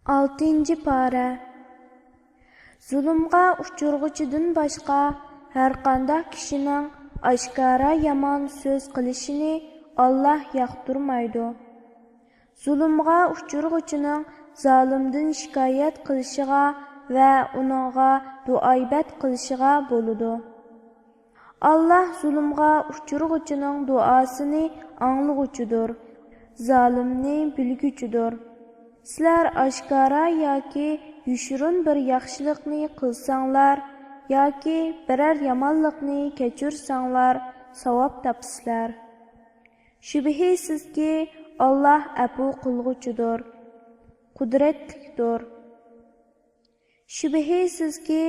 6. Para. Zulümga uçurğuchidan başqa har qanday kishining oshkora yomon so'z qilishini Allah yoqtirmaydi. Zulümga uçurğuchining zolimdan shikoyat qilishiga va uningga duoibat qilishiga bo'ladi. Allah zulümga uçurğuchining duosini anglag'uchidir, zolimni bilguchidir. Sizlar oshkora yoki yushirin bir yaxshilikni qilsanglar yoki biror yomonlikni kechirsanglar savob topsizlar. Shubhisizki Allah afu qilg'uchidir, qudratlidir. Shubhisizki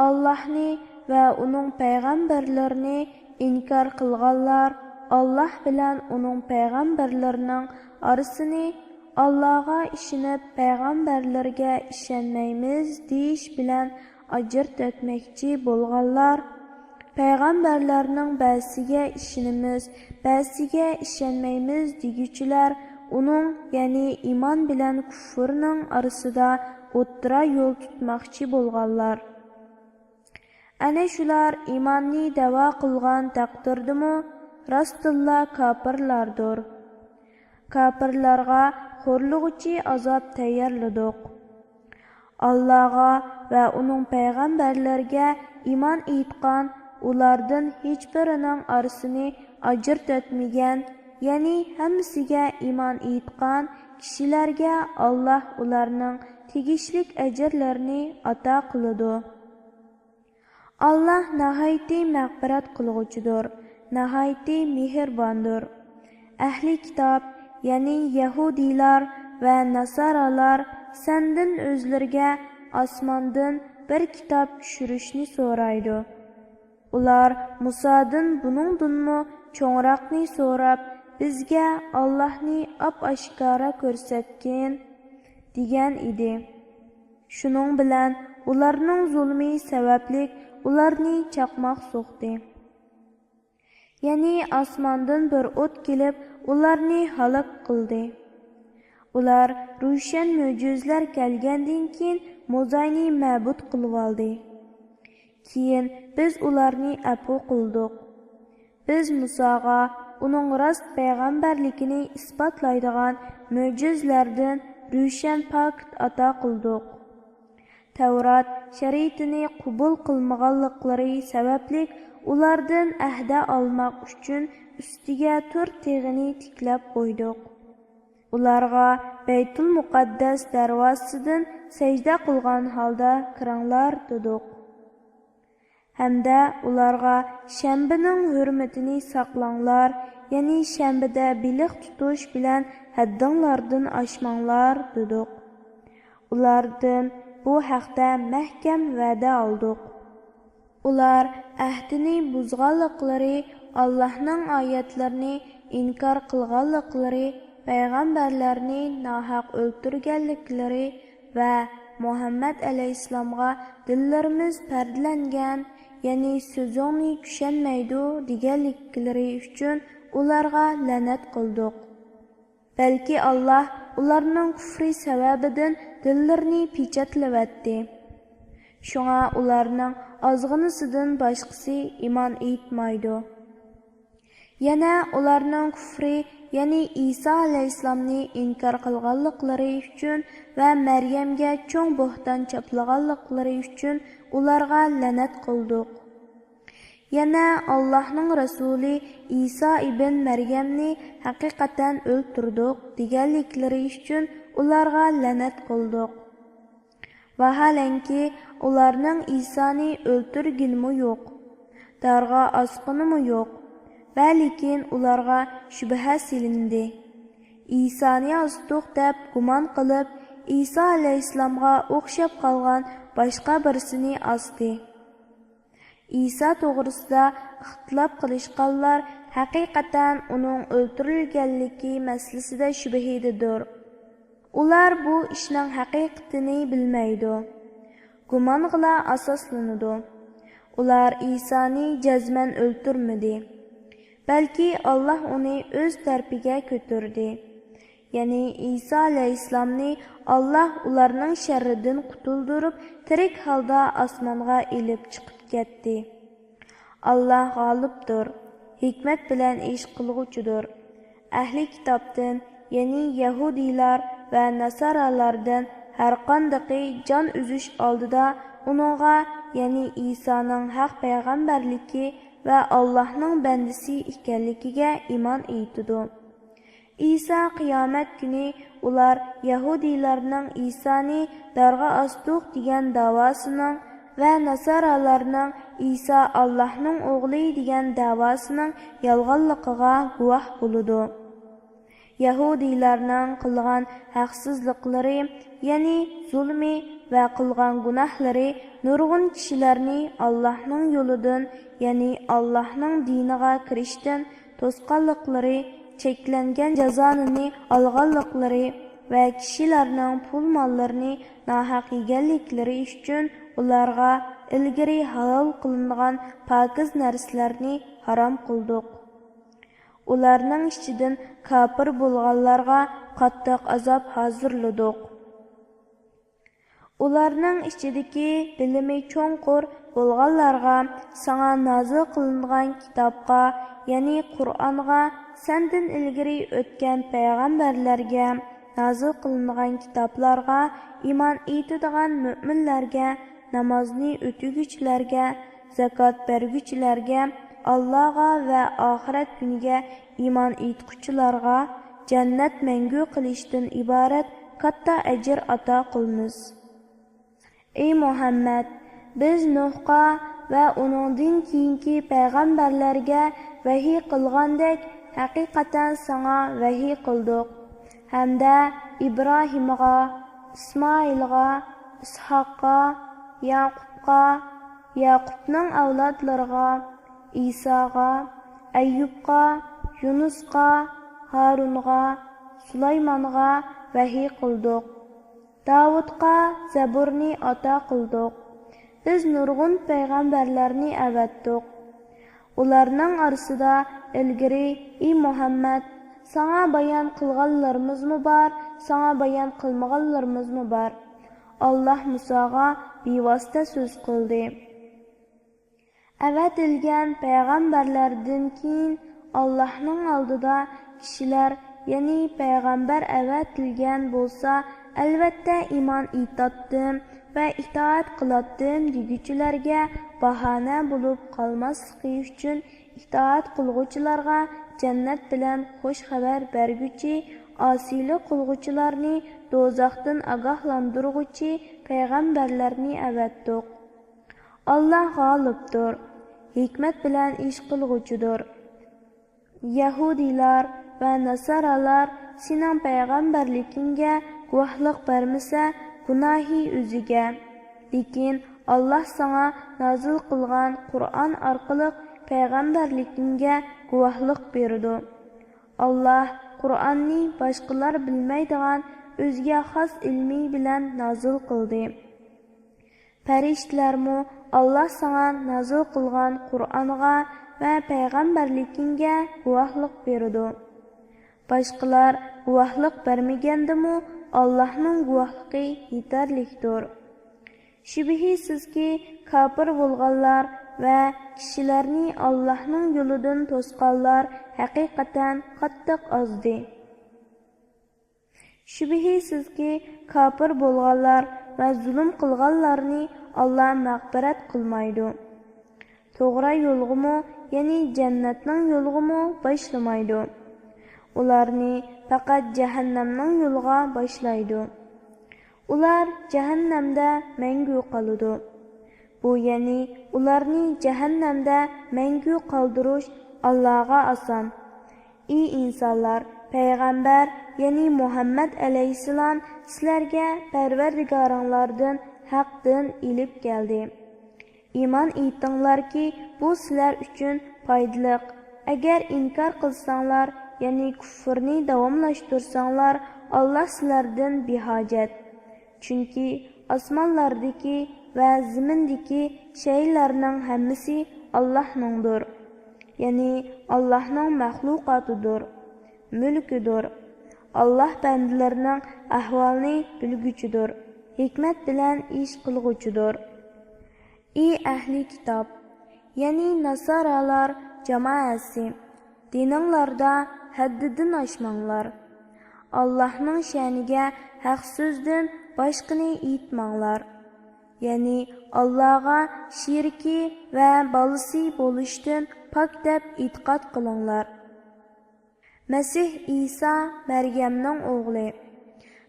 Allahni va uning payg'ambarlarini inkor qilganlar Allah bilan uning payg'ambarlarining orasini Allah'a ishonib payg'ambarlarga ishonmaymiz deyish bilan ajrt etmekçi bo'lganlar, payg'ambarlarning ba'ziga ishonamiz, ba'ziga ishonmaymiz deguchilar uning, ya'ni iymon bilan kufrning orasida o'ttira yo'l tutmoqchi bo'lganlar. Ana shular iymonni da'vo qilgan taqdirdimi rostilla kofirlardir. Kofirlarga xo'rlig'uchi azob tayyorladik. Allah'a va uning payg'ambarlariga iymon etgan, ulardan hech birining orasini ajrt etmagan, ya'ni hammasiga iymon etgan kishilarga Allah ularning tegishli ajrlarini ato qiladi. Allah nihoyatda mag'firat qilg'uchidir, nihoyatda mehribondir. Ahli kitob, ya'ni Yahudilar va Nasaralar sendan o'zlariga osmondan bir kitob tushirishni so'raydi. Ular Musodan buningdanmi cho'ngroqni so'rab, bizga Allohni op-oshkora ko'rsatgin degan edi. Shuning bilan ularning zulmi sababli ularni chaqmoq so'qdi. Ya'ni osmondan bir o't kelib ularni halok qildi. Ular ro'shan mo'jizlar kelgandan keyin Mozayni ma'bud qilib oldi. Keyin biz ularni afu qildik. Biz Musoga uning rost payg'ambarligini isbotlaydigan mo'jizlardan ro'shan pakt ato qildik. Tavrat shariatini qabul qilmaganliklari sababli ulardan ahda olmoq uchun ustiga 4 teg'ini tiklab qo'ydik. Ularga Baytul Muqaddas darvozasidan sajda qilgan holda kiringlar dedik. Hamda ularga shanbaning hurmatini saqlanglar, ya'ni shanbada biliq tutish bilan haddinglardan oshmanglar dedik. Ulardan bu haqda mahkam va'da oldik. Ular ahdini buzganliklari, Allohning oyatlarini inkor qilganliklari, payg'ambarlarni nohaq o'ltirganliklari va Muhammad alayhisalomga dillarimiz pardalangan, ya'ni so'zingni tushunmaydi deganliklari uchun ularga la'nat qildik. Balki Allah ularning kufri sababidan dillarini pechatlavatdi. Shunga ularning ozg'inisidan boshqasi iymon etmaydi. Yana ularning kufri, ya'ni Isa alayhisalomni inkor qilganliklari uchun va Maryamga cho'ng bo'hton chaplaganliklari uchun ularga la'nat qildik. Yana Allohning rasuli Isa ibn Maryamni haqiqatan o'ltirdik deganliklari uchun ularga la'nat qildik. Vaholanki ularning Isoni o'ltirgilmi yo'q, darg'a osqinimi yo'q, va lekin ularga shubha silindi. Isoni osdiq deb gumon qilib, Isa alayhisalomga o'xshab qolgan boshqa birisini osdi. Isa to'g'risida ixtilof qilishganlar haqiqatan uning o'ltirilganligi masalasida shubhidadir. Ular bu ishning haqiqatini bilmaydi. Gumong'ila asoslanadi. Ular Isoni jazman o'ltirmadi. Balki Allah uni o'z tarafiga ko'tardi. ya'ni İsa alayhissalomni Alloh ularning sharridan qutuldirib, tirik holda osmonga elib chiqib ketdi. Alloh g'olibdir, hikmat bilan ish qilg'uchidir. Ahli kitobdan, ya'ni Yahudiylar va Nasaralardan har qanday jon uzish oldida uningga, ya'ni Isoning haq payg'ambarligi va Allohning bandasi ekanligiga iymon etdi. İsa qiyomat kuni ular Yahudiylarning Isoni darg'a osdiq degan davosining va Nasaralarning İsa Allohning o'g'li degan davosining yolg'onligiga guvoh bo'ladi. Yahudiylarning qilgan haqsizliklari, ya'ni zulmi va qilgan gunohlari nurg'un kishilarni Allohning yo'lidan, ya'ni Allohning diniga kirishdan to'sqanliklari, cheklangan jazoni olganliklari va kishilarning pul mollarini nohaq yeganliklari uchun ularga ilgari halol qilingan pokiz narsalarni harom qildik. Ularning ichidan kafir bo'lganlarga qattiq azob hozirladik. Ularning ichidagi bilimi cho'nqur bo'lganlarga sana nozil qilingan kitobga, ya'ni Qur'onga, sendan ilgari o'tgan payg'ambarlarga, nozil qilingan kitoblarga iymon etadigan mu'minlarga, namozni o'tiguchilarga, zakot berguchilarga, Allohga va oxirat kuniga iymon etguchilarga jannat mangu qilishdan iborat katta ajr ato qilamiz. Ey Muhammad, biz Nuhga va uningdan keyingi payg'ambarlarga vahiy qilgandek haqiqatan sana vahiy qildik. Hamda İbrahimga, İsmoilga, Ishoqqa, Yaqubga, Yaqubning avlodlariga, İsoga, Ayyubga, Yunusga, Harunga, Sulaymonga vahiy qildik. Davudga Zaburni ato qildik. Biz nurg'un payg'ambarlarni avatdik. Ularning orasida ilgari ey Muhammad, sana bayon qilganlarimizmi bor, sana bayon qilmaganlarimizmi bor. Alloh Musoga bevosita so'z qildi. Avatilgan payg'ambarlardan keyin Allohning oldida kishilar, ya'ni payg'ambar avatilgan bo'lsa, albatta iymon etdim va itoat qildim deguchilarga bahona bo'lib qolmasligi uchun itoat qilguvchilarga jannat bilan xush xabar berguchi, osiylik qilguvchilarni do'zaxdan ogohlantirguchi payg'ambarlarni avatdik. Alloh g'olibdir, hikmat bilan ish qilguvchidir. Yahudiylar va Nasaralar sening payg'ambarligingga guvohlik bermasa, gunohi o'ziga. Lekin Alloh sana nozil qilgan Qur'on orqali payg'ambarligingga guvohlik berdi. Alloh Qur'onni boshqalar bilmaydigan o'ziga xos ilmi bilan nozil qildi. Farishtalarmi Alloh sana nozil qilgan Qur'onga va payg'ambarligingga guvohlik berdi. Boshqalar guvohlik bermagandimi, Allohning guvohligi yetarlidir. Shubhisizki, kafir bo'lganlar va kishilarni Allohning yo'lidan to'sqanlar haqiqatan qattiq ozdi. Shubhisizki, kafir bo'lganlar va zulm qilganlarni Alloh mag'firat qilmaydi. To'g'ri yo'lg'imi, ya'ni jannatning yo'lg'imi boshlamaydi. Ularni faqat jahannamning yo'liga boshlaydi. Ular jahannamda mangu qoladi. Bu ya'ni ularni jahannamda mangu qoldirish Allohga oson. Ey insonlar, payg'ambar, ya'ni Muhammad alayhisalom sizlarga Parvardigoringlardan haqdan ilib keldi. Iymon etinglarki, bu sizlar uchun foydali. Agar inkor qilsanglar, ya'ni kufrni davomlashtirsanglar, Alloh sizlardan behojat. Chunki osmonlardagi va zimindagi shaylarning hammasi Allohningdir. Ya'ni Allohning maxluqotidir, mulkidir. Allah bəndələrinin əhvalını bilgüçüdür. Hikmət bilən iş qılğuçudur. Ey əhli kitab, yəni nasaralar cəmaəsi, dininglarda həddidin aşmanglar. Allah'ның şəniga haq sözdün başqını aytmanglar. Yəni Allah'a şirki və balısı bolışdın pak deb itiqad qılыңlar. Məsih İsa Məryəmnin oğlu,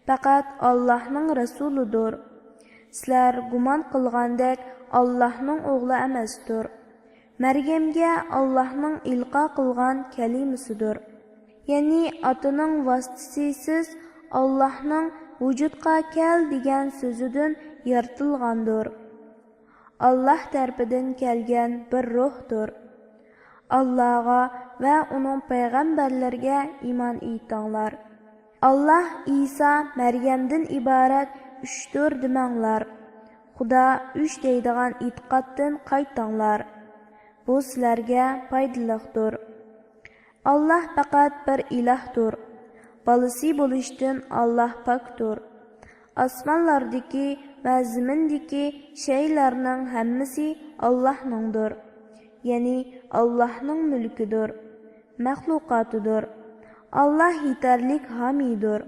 faqat Allah'ның rəsuludur. Sizlər guman qılğandək Allah'ның oğlu emasdır. Məryəmgə Allah'ның ilqa qılğan kəliməsidir. Yəni atının vasitəsiz Allah'ның vücudqa kel degan sözüdün yaratılğandır. Allah tərəfindən gələn bir ruhdur. Allah'a və onun peyğəmbərlərə iman etіңlər. Allah İsa Məryəmdən ibarət üçdür demanglar. Xuda üç deydigan etiqaddan qaytыңlar. Bu sizlərə faydalıqdır. Allah faqat bir ilahdır. Balısı bolışdan Allah pakdır. Asmanlardaki və zimindeki şeylərinin həmmisi Allah'nındır. Yəni Allah'ның mülküdür, məxluqatıdır. Allah yeterlik hamidir.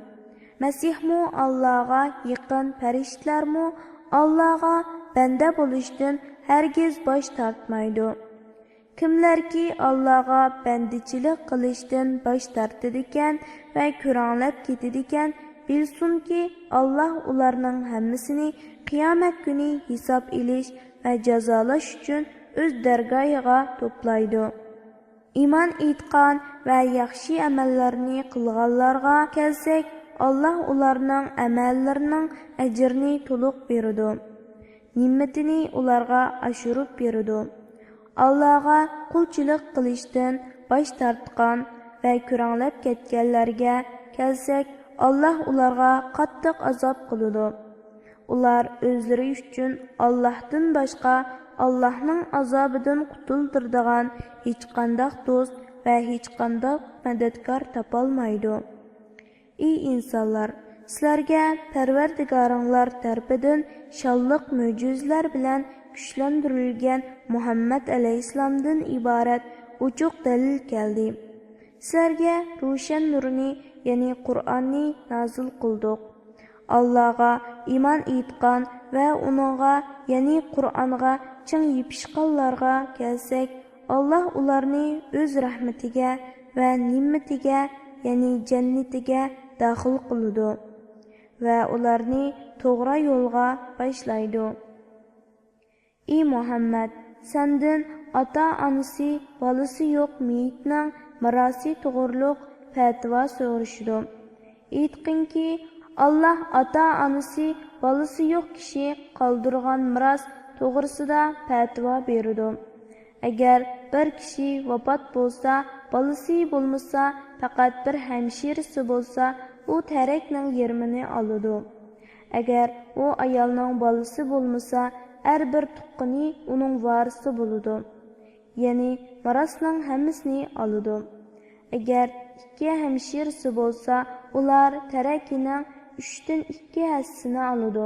Məsihmu Allah'a yaqın pəriştlərmu Allah'a bəndə bolışdan hərgiz baş tartmaydı. Kimlər ki Allah'a bəndiçilik qilishdan baş tartadigan və ko'ranglab ketadigan, bilsin ki Allah ularning hammasini qiyomat kuni hisob ilish va jazolash uchun o'z dargohiga to'playdi. Iman etgan va yaxshi amallarni qilganlarga kelsak, Allah ularning amallarining ajrini to'liq beradi. Ne'matini ularga oshirib beradi. Allah'a qulchilik qilishdan bosh tortgan va ko'ranglab ketganlarga kelsak, Allah ularga qattiq azob qiladi. Ular o'zlari uchun Allohdan boshqa Allah'ның azobidan qutuldiradigan hech qanday do'st va hech qanday madadkor topolmaydi. Ey insonlar, sizlarga Parvardigoringlar tarafidan shalliq mo'jizlar bilan kuchlantirilgan Muhammad alayhissalomdan iborat ochiq dalil keldi. Sizlarga ro'shan nurni, ya'ni Qur'onni nazil qildik. Allah'a iman etgan va uningga, ya'ni Qur'onga chin yepishqanlarga kelsak, Allah ularni o'z rahmatiga va ne'matiga, ya'ni jannatiga daxil qiladi va ularni to'g'ri yo'lga boshlaydi. Ey Muhammad, senden ata-onasi, bolasi yo'q meyitning mirosi to'g'riliq fatvo so'rashdi. Aytqinki, Allah ata-onasi, bolasi yo'q kishi qoldirgan miros to'g'risida fatvo berdi. Agar bir kishi vafot bo'lsa, bolasi bo'lmasa, faqat bir hamshirasi bo'lsa, u tarakning yermini oladi. Agar u ayolning bolasi bo'lmasa, har bir tuqqani uning varisi bo'ladi. Ya'ni mirosning hammasini oladi. Agar ikki hamshirasi bo'lsa, ular tarakining 3dan 2 hissasini oladi.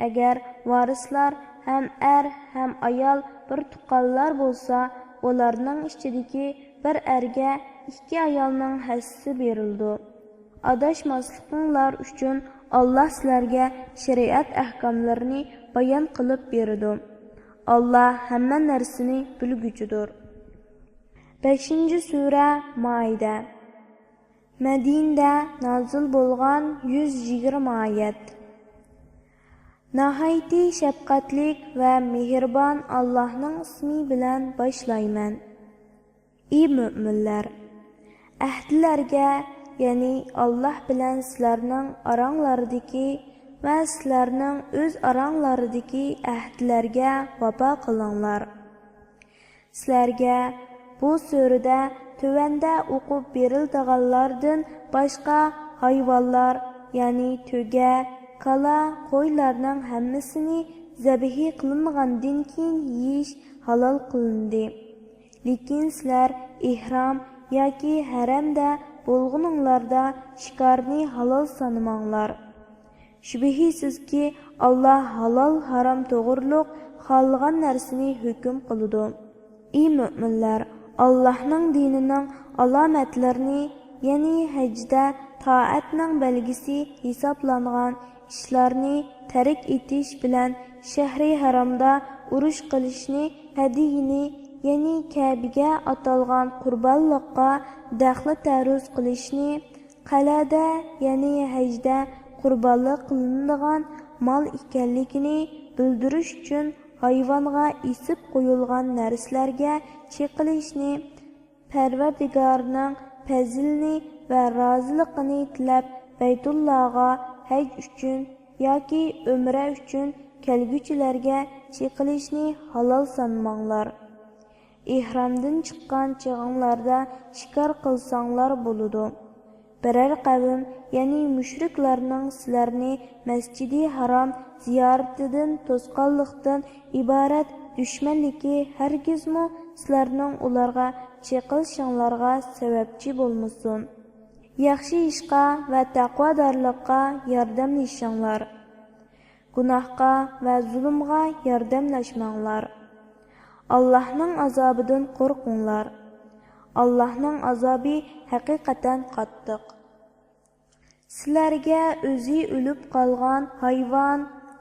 Agar varislar ham er ham ayol bir tuqqanlar bo'lsa, ularning ichidagi bir erga 2 ayolning hissasi berildi. Adashmasliqlar uchun Allah sizlarga shariat ahkomlarini bayon qilib berdi. Allah hamma narsani bilguchidir. 5-sura Maida. Madinada nazil bo'lgan 120 oyat. Nahayati shafqatlik va mehribon Allohning ismi bilan boshlayman. Ey mu'minlar, ahdlarga, ya'ni Allah bilan sizlarning oranglaridagi va sizlarning o'z oranglaridagi ahdlarga vafo qilinglar. Sizlarga bu surada tövəndə o'qib berildiganlardan boshqa hayvonlar, ya'ni to'ga, kala, qo'ylarning hammasini zabihi qilingandan keyin yeyish halol qilindi. Lekin sizlar ihrom yoki haramda bo'lguninglarda shikarni halol sanamanglar. Shubhisizki Allah halol haram to'g'riliq xohlagan narsani hukm qiladi. Ey mu'minlar, Allah'ның dinining alomatlarini, ya'ni hajda taatning belgisi hisoblangan ishlarni tark etish bilan shahri haromda urush qilishni, hadiyini, ya'ni Kabe'ga atalgan qurbonliqqa daxli ta'ruz qilishni, qalada, ya'ni hajda qurbonlik qilinadigan mol ekanligini bildirish uchun hayvonga isib qo'yilgan narsalarga cheqilishni, Parvardigorning fazilini va roziligini tilab Baytullohga haj uchun yoki umra uchun kelguchilarga cheqilishni halol sanmanglar. Ihromdan chiqqan chig'inglarda shikar qilsanglar bo'ladi. Biror qavm, ya'ni mushriklarning sizlarni Masjidi Harom ziyoratidan to'sqanlikdan iborat dushmanligi hargizmi sizlarning ularga cheqilishinglarga sababchi bo'lmasin. Yaxshi ishqa va taqvodorlikqa yordamlashinglar. Gunohga va zulmga yordamlashmanglar. Allohning azobidan qo'rqinglar. Allohning azobi haqiqatan qattiq. Sizlarga o'zi o'lib qolgan hayvon,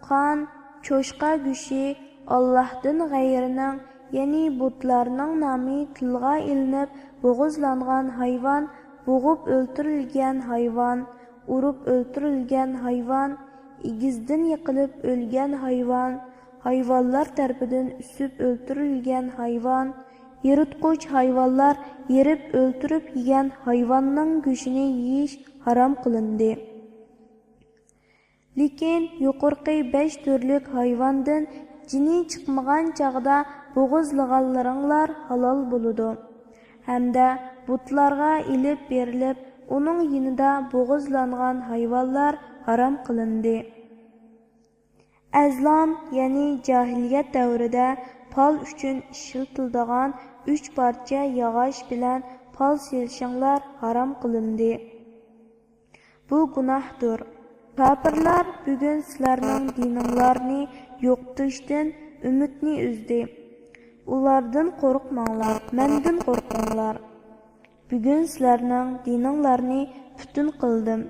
qon, cho'shqa go'shi, Allohdan g'ayrining, ya'ni butlarning nomi tilga ilinib bo'g'izlangan hayvon, bo'g'ib o'ltirilgan hayvon, urib o'ltirilgan hayvon, igizdan yiqilib o'lgan hayvon, hayvonlar tarafidan usib o'ltirilgan hayvon, yiritquch hayvonlar yerib o'ltirib yegan hayvonning go'shini yeyish harom qilindi. Lekin yuqorqi 5 turlik hayvondan jini chiqmagan chaqda bo'g'izlaganlaringlar halol bo'ladi. Hamda butlarga ilib berilib, uning yinida bo'g'izlangan hayvonlar harom qilindi. Azlom, ya'ni jahiliyat davrida pol uchun ishlatiladigan 3 parcha yog'och bilan pol selishinglar harom qilindi. Bu gunohdir. Kafirlar bugun sizlarning dininglarni yo'qotishdan umidni uzdi. Ulardan qo'rqmanglar, mendan qo'rqinglar. Bugun sizlarning dininglarni butun qildim.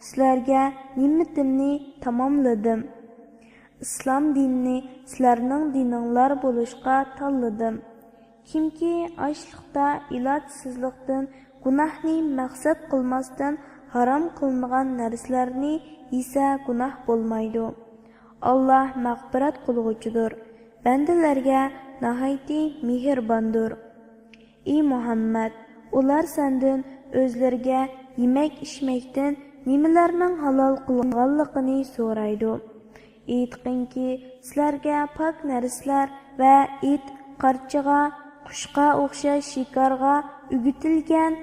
Sizlarga ne'matimni tamomladim. Islom dinini sizlarning dininglar bo'lishga tanladim. Kimki ochliqda ilojsizlikdan gunohni maqsad qilmasdan harom qilingan narsalarni yesa gunoh bo'lmaydi. Allah mag'firat qilguvchidir. Bandalarga nihoyatda mehribondir. Ey Muhammad, ular sendan o'zlariga yemak ichmakdan nimalarning halol qilinganligini so'raydi. Aytqinki, sizlarga pok narsalar va it, qarchiga, qushqa o'xshash shikarga ugitilgan,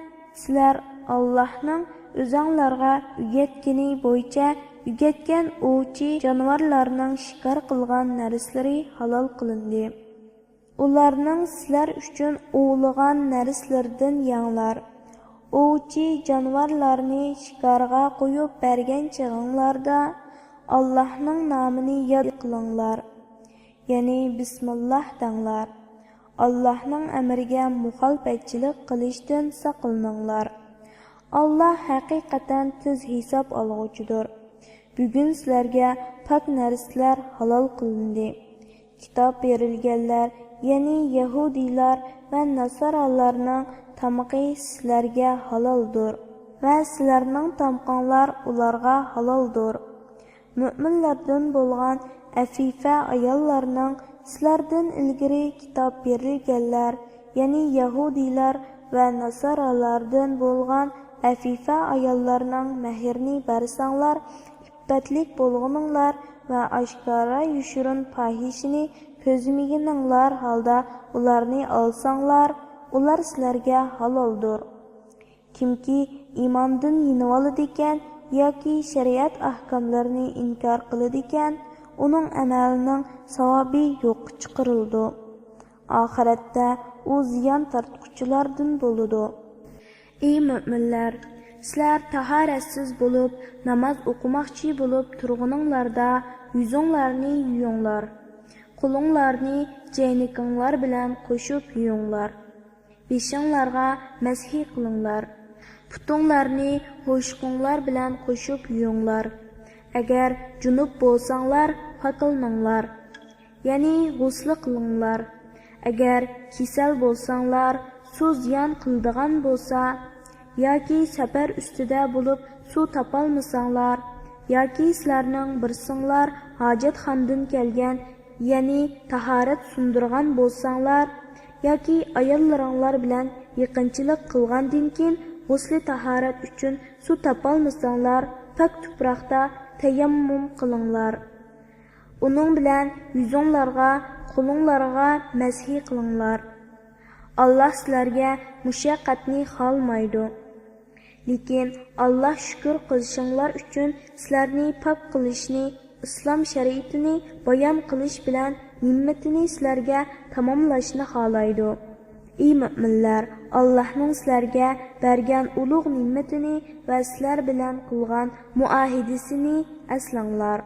sizlar Allohning o'zinglarga ugatgani bo'yicha ugatgan ovchi jonivorlarning shikar qilgan narsalari halol qilindi. Ularning sizlar uchun o'g'ligan narsalardan yanglar. Ovchi jonivorlarni shikarga qo'yib bergan chig'inglarda Allohning nomini yod qilinglar. Ya'ni bismillah danglar. Allohning amriga muxolifatchilik qilishdan saqlaninglar. Allah haqiqatan tez hisob olg'uchidir. Bugun sizlarga pok narsalar halol qilindi. Kitob berilganlar, ya'ni Yahudiylar va Nasoralarning tamqi sizlarga haloldir va sizlarning tamqonlar ularga haloldir. Mu'minlardan bo'lgan afifa ayollarning sizlardan ilgari kitob berilganlar, ya'ni Yahudiylar va Nasoralardan bo'lgan afifa ayollarning mehrni bersanglar, iffetlik bo'lguninglar va oshkora yushirin fahishini ko'zmaganinglar holda ularni olsanglar, ular sizlarga haloldir. Kimki iymondan yinib oladi ekan yoki shariat ahkomlarini inkor qiladi ekan, uning amalining savobi yo'q chiqarildi. Oxiratda u ziyon tortquchilardan bo'ladi. Ey mu'minlar, sizlar tahoratsiz bo'lib, namoz o'qimoqchi bo'lib turguninglarda yuzinglarni yuvinglar. Qo'linglarni jaynikinglar bilan qo'shib yuvinglar. Beshinglarga mashi qilinglar. Putinglarni ho'shqinglar bilan qo'shib yuvinglar. Agar junub bo'lsanglar, qoqilinglar. Ya'ni g'usl qilinglar. Agar kasal bo'lsanglar, suv ziyon qildigan bo'lsa, yoki safar ustida bo'lib suv topolmasanglar, yoki sizlarning birsinglar hojatxonadan kelgan, ya'ni tahorat sundirgan bo'lsanglar, yoki ayollaringlar bilan yaqinchilik qilgandan keyin g'usli tahorat uchun suv topolmasanglar, pak tuproqda tayammum qilinglar. Uning bilan yuzinglarga, qo'linglarga mashi qilinglar. Allah sizlarga mushaqqatni xolmaydi. Lekin Allah shukr qilishinglar uchun sizlarni pok qilishni, islom shariatini bayon qilish bilan ne'matini sizlarga tamomlashni xohlaydi. Ey mu'minlar, Allohning sizlarga bergan ulug' ne'matini va sizlar bilan qilgan muahidasini aslanglar.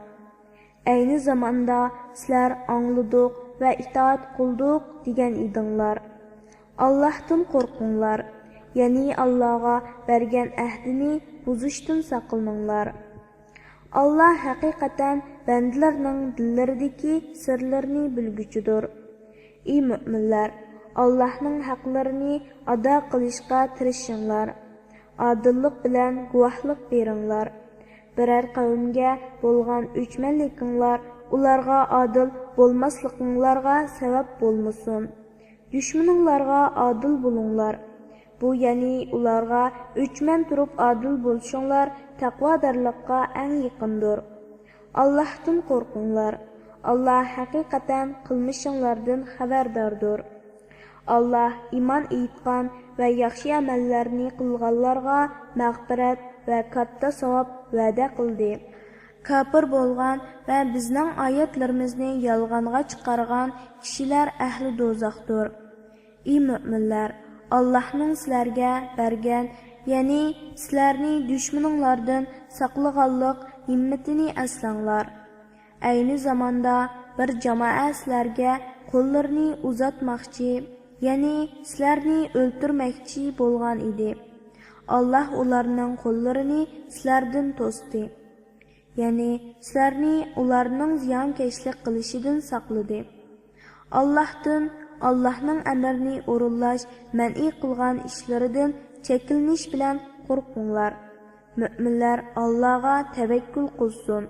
Ayni zamonda sizlar angladik va itoat qildik degan edinglar. Allah'tan qo'rqinglar, ya'ni Allohga bergan ahdini buzishdan saqlaninglar. Allah haqiqatan bandalarning dillaridagi sirlarni bilguchidir. Ey mu'minlar, Allah'ning haqlarini ado qilishga tirishinglar. Adillik bilan guvohlik beringlar. Biror qavmga bo'lgan o'chmanlikinglar ularga adil bo'lmaslikinglarga sabab bo'lmasin. Düşmanlarga adil bulunlar. Bu yani ularga o'chman turib adil bo'lishinglar taqvodorlikqa eng yaqindir. Allohdan qo'rqinglar. Allah haqiqatan qilmishinglardan xabardordir. Allah iman etgan va yaxshi amallarni qilganlarga mag'firat va katta savob va'da qildi. Kafir bo'lgan va bizning oyatlarimizni yolg'onga chiqargan kishilar ahli do'zaxdir. Ey mu'minlar, Allohning sizlarga bergan, ya'ni sizlarni dushmaninglardan saqlaganlik ne'matini aslanglar. Ayni zamonda bir jamoa sizlarga qo'llarini uzatmoqchi, ya'ni sizlarni o'ltirmoqchi bo'lgan edi. Alloh ularning qo'llarini sizlardan to'sdi. Ya'ni sizlarni ularning ziyonkashlik qilishidan saqladi. Allah'ning amrini o'rinlash, man'i qilgan ishlaridan chekilinish bilan qo'rqinglar. Mu'minlar Allohga tavakkul qilsin.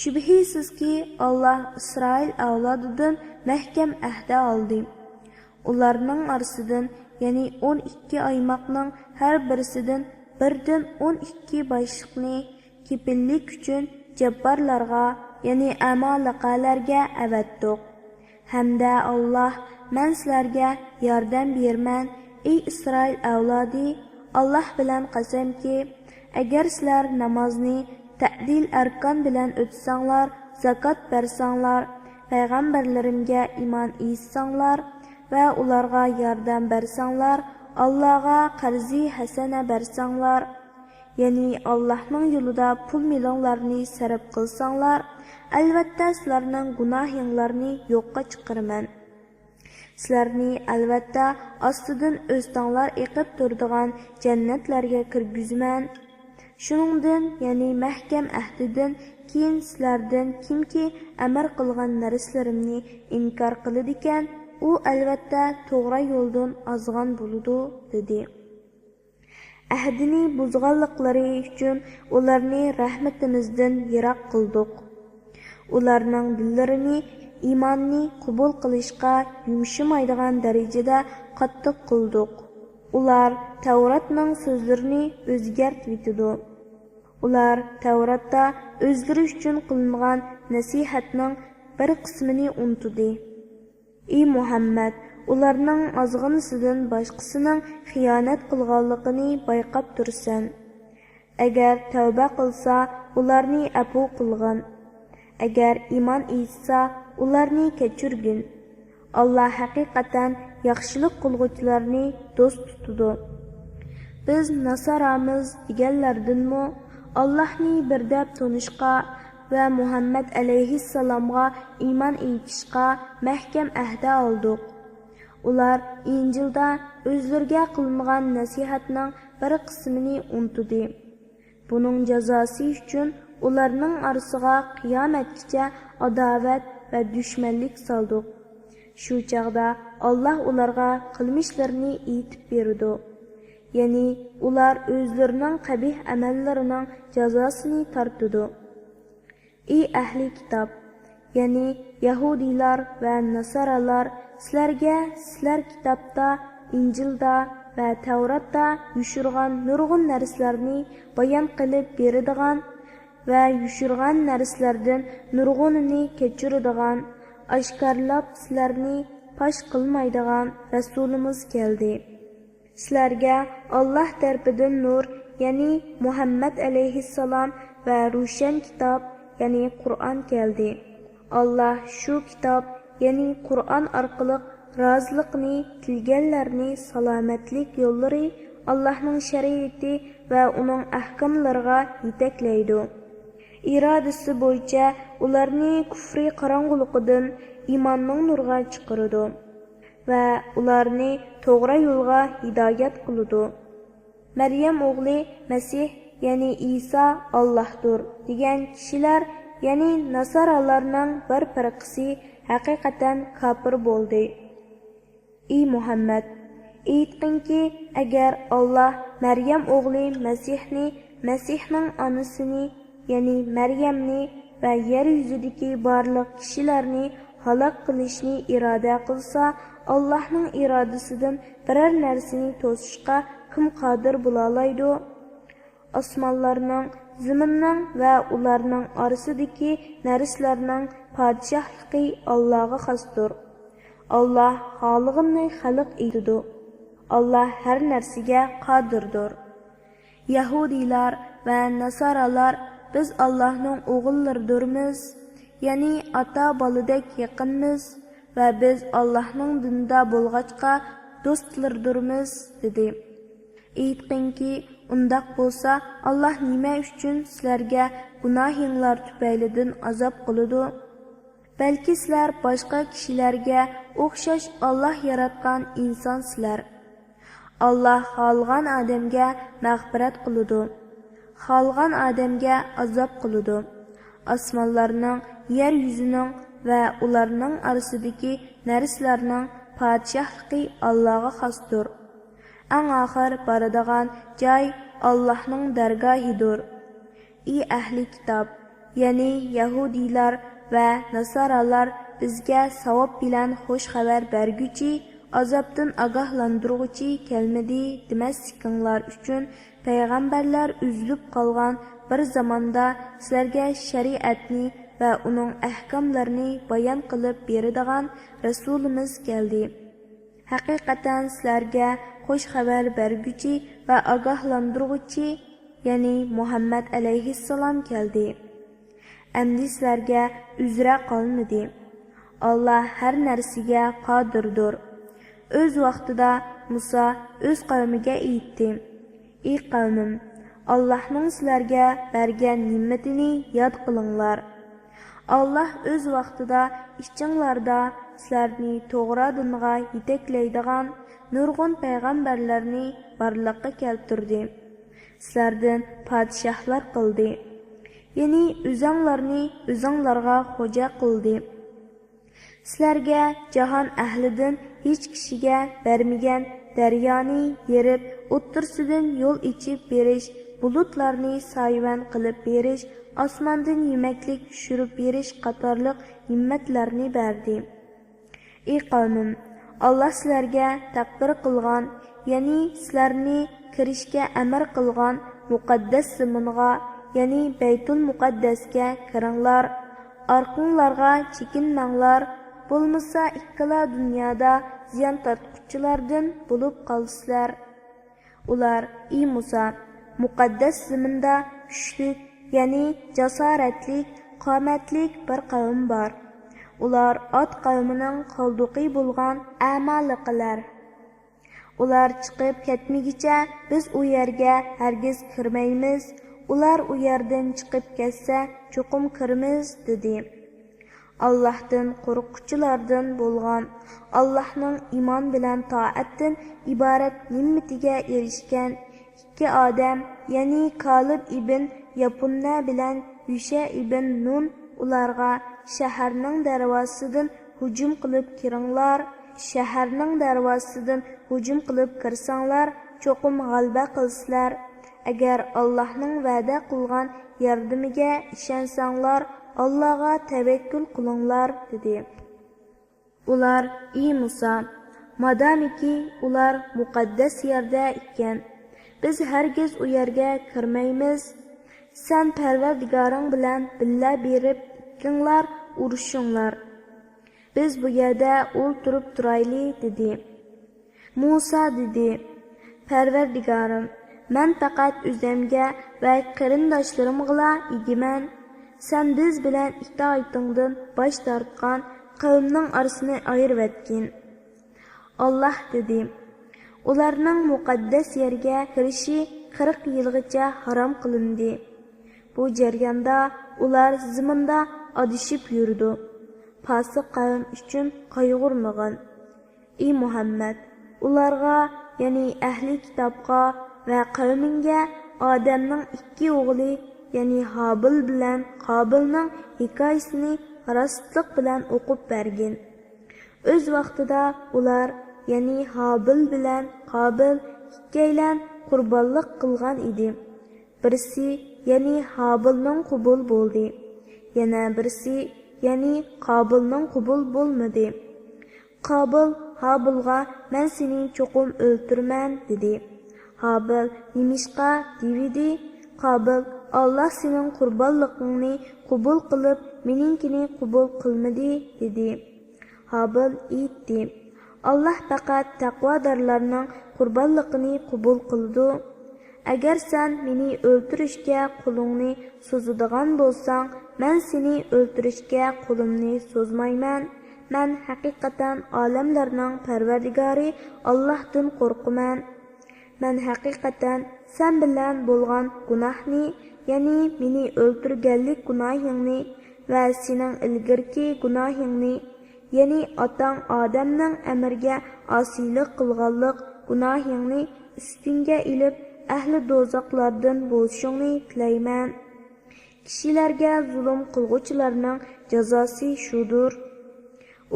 Shubhisizki Allah İsrail avlodidan mahkam ahda oldi. Ularning orasidan, ya'ni 12 aymoqning har birisidan birdan 12 boshliqni kepillik uchun jabbarlarga, ya'ni amalaqalarga avatdiq. Hamda Allah, men sizlarga yordam berman, ey Isroil avlodi, Allah bilan qasamki, agar sizlar namozni ta'dil arkan bilan o'tsanglar, zakot bersanglar, payg'ambarlarimga iymon etsanglar va ularga yordam bersanglar, Allohga qarzi hasana bersanglar, ya'ni Allohning yo'lida pul millionlarni sarf qilsanglar, albatta sizlarning gunohinglarni yo'qqa chiqaraman. Sizlarni albatta ostidan o'stanglar eqib turadigan jannatlarga kirgizman. Shuningdan, ya'ni mahkam ahdidan keyin sizlardan kimki amr qilgan narsalarni inkor qiladi ekan, u albatta to'g'ri yo'ldan ozgan bo'ladi, dedi. Ahdini buzganliklari uchun ularni rahmatimizdan yiroq qildik. Ularning dillarini iymonni qabul qilishga yumshamaydigan darajada qattiq qildik. Ular Tavratning so'zlarini o'zgartirdi. Ular Tavratda o'zgarish uchun qilingan nasihatning bir qismini unutdi. Ey Muhammad, ularning ozg'inisidan boshqasining xiyonat qilganligini bayqab tursan. Agar tavba qilsa, ularni afu qilgin. Agar iymon etsa, ularni kechirgin. Allah haqiqatan yaxshilik qilguvchilarni do'st tutadi. biz Nasaramiz deganlardinmi Allohni bir deb tunishqa va Muhammad alayhissalomga iymon etishga mahkam ahda oldik. Ular İncilda o'zlariga qilingan nasihatning bir qismini unutdi. Buning jazosi uchun ularning orasiga qiyomatgacha adovat va dushmanlik soldik. Shu chaqda Alloh ularga qilmishlarini aytib berdi. Ya'ni ular o'zlarining qabih amallarining jazosini tortdi. Ey ahli kitob, ya'ni Yahudilar va Nasaralar, sizlar kitobda, İncilda va Tavratda yushirgan nurg'un narsalarni bayon qilib beradigan va yushirgan narsalardan nurg'unini kechiradigan, oshkorlab sizlarni pash qilmaydigan rasulimiz keldi. Sizlarga Alloh tarafidan nur, ya'ni Muhammad alayhissalom va ro'shan kitob, ya'ni Qur'on keldi. Alloh shu kitob, ya'ni Qur'on orqali rozilikni tilganlarni salomatlik yo'llari, Allohning shariati va uning ahkomlariga yetaklaydi. İradisi bo'yicha ularni kufri qorong'uligidan iymonning nurga chiqaradi va ularni to'g'ri yo'lga hidoyat qiladi. Maryam o'g'li Masih, ya'ni Isa Allohdir degan kishilar, ya'ni Nasaralarning bir firqasi haqiqatan kafir bo'ldi. Ey Muhammad, aytqinki, agar Alloh Maryam o'g'li Masihning onasini, ya'ni Maryamni va yer yuzidagi barliq kishilarni halok qilishni iroda qilsa, Allohning irodasidan biror narsani to'sishga kim qodir bo'la oladi? Osmonlarning, zaminning va ularning orasidagi narsalarning podshohligi Allohga xosdir. Alloh xolig'ini xalq etadi. Alloh har narsaga qodirdir. Yahudilar va Nasaralar, biz Allohning o'g'illaridirmiz, ya'ni ota boladek yaqinmiz va biz Allohning dinida bo'lg'achqa do'stlardirmiz dedi. Aytqinki, undaq bo'lsa, Alloh nima uchun sizlarga gunohinglar tufaylidan azob qiladi? Balki sizlar boshqa kishilarga o'xshash Alloh yaratgan insonsizlar. Alloh xohlagan odamga mag'firat qiladi, xohlagan odamga azob qiladi. Osmonlarning, yer yuzining va ularning orasidagi narsalarning podshohligi Allohga xosdir. Eng oxir boradigan joy Allohning dargohidir. Ey ahli kitob, ya'ni Yahudilar va Nasaralar, bizga savob bilan xush xabar berguchi, azobdan ogohlantiruvchi kelmadi demaslikinglar uchun payg'ambarlar uzilib qolgan bir zamonda sizlarga shariatni va uning ahkomlarini bayon qilib beradigan rasulimiz keldi. Haqiqatan sizlarga xush xabar berguchi va ogohlantiruvchi, ya'ni Muhammad alayhissalom keldi. Endi sizlarga uzra qolmadi. Alloh har narsaga qodirdir. O'z vaqtida Musa o'z qavmiga aytdi: Ey qavmim, Allohning sizlarga bergan ne'matini yod qilinglar. Alloh o'z vaqtida ichinglarda sizlarni to'g'ri dinga yetaklaydigan nurg'un payg'ambarlarni barliqqa keltirdi. Sizlardan podshohlar qildi. Ya'ni o'zinglarni o'zinglarga xo'ja qildi. Sizlarga jahon ahlidan hech kishiga bermagan daryoni yerib, o'ttirsidan yo'l ichib berish, bulutlarni soyvan qilib berish, osmondan yemaklik tushirib berish qatorliq ne'matlarni berdi. Ey qavmim, Alloh sizlarga taqdir qilgan, ya'ni sizlarni kirishga amr qilgan muqaddas zaminga, ya'ni Baytul Muqaddasga kiringlar, orqanglarga chekinmanglar, bo'lmasa ikkala dunyoda ziyon tortquchilardan bo'lib qolsizlar. Ular: Ey Musa, muqaddas zaminda kuchlik, ya'ni jasoratlik, qomatlik bir qavm bor. Ular ot qavmining qoldiqi bo'lgan amaliqlar. Ular chiqib ketmigicha biz u yerga hargiz kirmaymiz. Ular u yerdan chiqib ketsa, cho'qim kiramiz, dedi. Allah'tan qo'rquvchilardan bo'lgan, Allah'ning iymon bilan toatdan iborat nimmatiga erishgan ikki odam, ya'ni Kalib ibn Yapunna bilan Yusha ibn Nun ularga shaharning darvozasidan hujum qilib kiringlar, shaharning darvozasidan hujum qilib kirsanglar, cho'qim g'alaba qilsizlar. Agar Allohning va'da qilgan yordamiga ishonsanglar, Allohga tavakkul qilinglar, dedi. Ular: "Ey Musa, madamiki ular muqaddas yerda ekan, biz hargiz u yerga kirmaymiz. Sen Parvardigoring bilan billa berib ikkinglar urushinglar. Biz bu yerda o'ltirib turayli", dedi. Musa dedi: "Parvardigorim, men faqat o'zimga va qarindoshlarimga egiman. Sen biz bilan itoatingdan bosh tortgan qavmning orasini ayirib etgin." Allah dedi: "Ularning muqaddas yerga kirishi 40 yilgacha harom qilindi. Bu jarayonda ular zaminda adishib yurdi. Fosiq qavm uchun qayg'urmag'in. Ey Muhammad, ularga, ya'ni ahli kitobga va qavminga Odamning ikki o'g'li, ya'ni Habil bilan Qobilning hikoyasini rostlik bilan o'qib bergin. O'z vaqtida ular, ya'ni Habil bilan Qobil ikkalan qurbonlik qilgan edi. Birisi, ya'ni Habilning qubul bo'ldi. Yana birisi, ya'ni Qobilning qubul bo'lmadi. Qobil Habilga: "Men seni cho'qim o'ltirman", dedi. Habil: "Nimishqa?" dedi. Qobil: "Allah sening qurbonligingni qubul qilib, meninkini qubul qilmadi", dedi. Habil aytdi: "Allah faqat taqvodorlarning qurbonligini qubul qildi. Agar sen meni o'ltirishga qo'lingni so'zadigan bo'lsang, men seni o'ltirishga qo'limni so'zmayman. Men haqiqatan olamlarning Parvardigori Allohdan qo'rqaman. Men haqiqatan sen bilan bo'lgan gunohni, ya'ni meni o'ltirganlik gunohingni va sening ilgirki gunohingni, ya'ni otang Odamning amriga osiylik qilganlik gunohingni ustingga ilib ahli do'zaxlardan bo'lishingni tilayman. Kishilarga zulm qilguvchilarning jazosi shudur."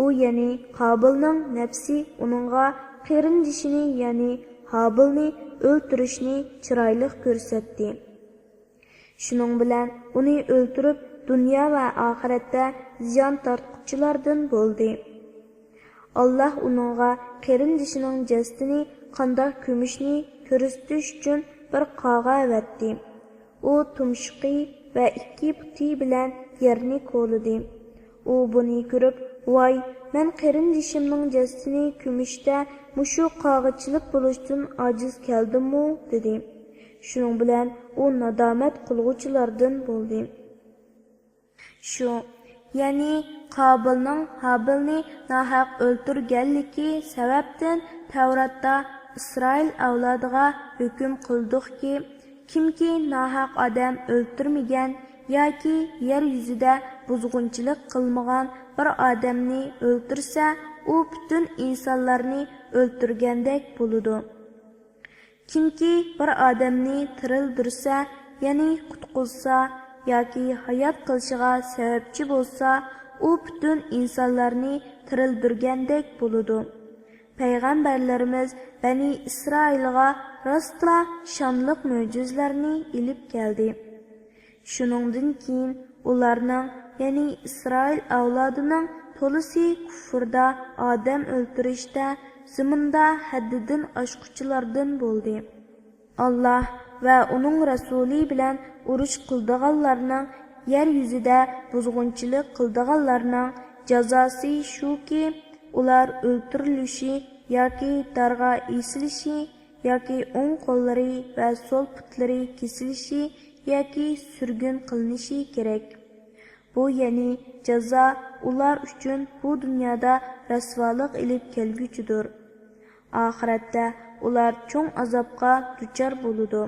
U, ya'ni Qobilning nafsi uningga qarindishini, ya'ni Habilni o'ltirishni chiroyli ko'rsatdi. Shuning bilan uni o'ltirib, dunyo va oxiratda ziyon tortquchilardan bo'ldi. Allah uningga qarindishining jasadini qandoq ko'mishni ko'rsatish uchun bir qog'a avatdi. U tumshuqi va ikki puti bilan yerni qo'lidi. U buni ko'rib: "Voy, men qarindishimning jasadini ko'mishda mushu qog'ichilik bo'lishdan ojiz keldim-mu", dedi. Shuning bilan u nadomat qilguvchilardan bo'ldi. Shu, ya'ni Qobilning Habilni nohaq o'ltirganligi sababdan Tavratda Isroil avlodiga hukm qildikki, kimki nohaq odam o'ltirmagan yoki yer yuzida buzg'unchilik qilmagan bir odamni o'ltirsa, u butun insonlarni o'ltirgandek bo'ladi. Kimki bir odamni tirildirsa, ya'ni qutqizsa yoki hayot qilishiga sababchi bo'lsa, u butun insonlarni tirildirgandek bo'ladi. Payg'ambarlarimiz Bani Isroilga rostla shonliq mo'jizlarni ilib keldi. Shuningdan keyin ularning, ya'ni Isroil avlodining to'lisi kufrda, odam o'ltirishda, zaminda haddidan oshquchilardan bo'ldi. Allah va uning rasuli bilan urush qildiganlarning, yer yuzida buzg'unchilik qildiganlarning jazosi shuki, ular o'ltirilishi yoki darga esilishi yoki o'ng qo'llari va so'l putlari kesilishi yoki surgun qilinishi kerak. Bu, ya'ni jazo ular uchun bu dunyoda rasvolik ilib kelguchidir. Oxiratda ular çoğ azapqa duchor bo'ludi.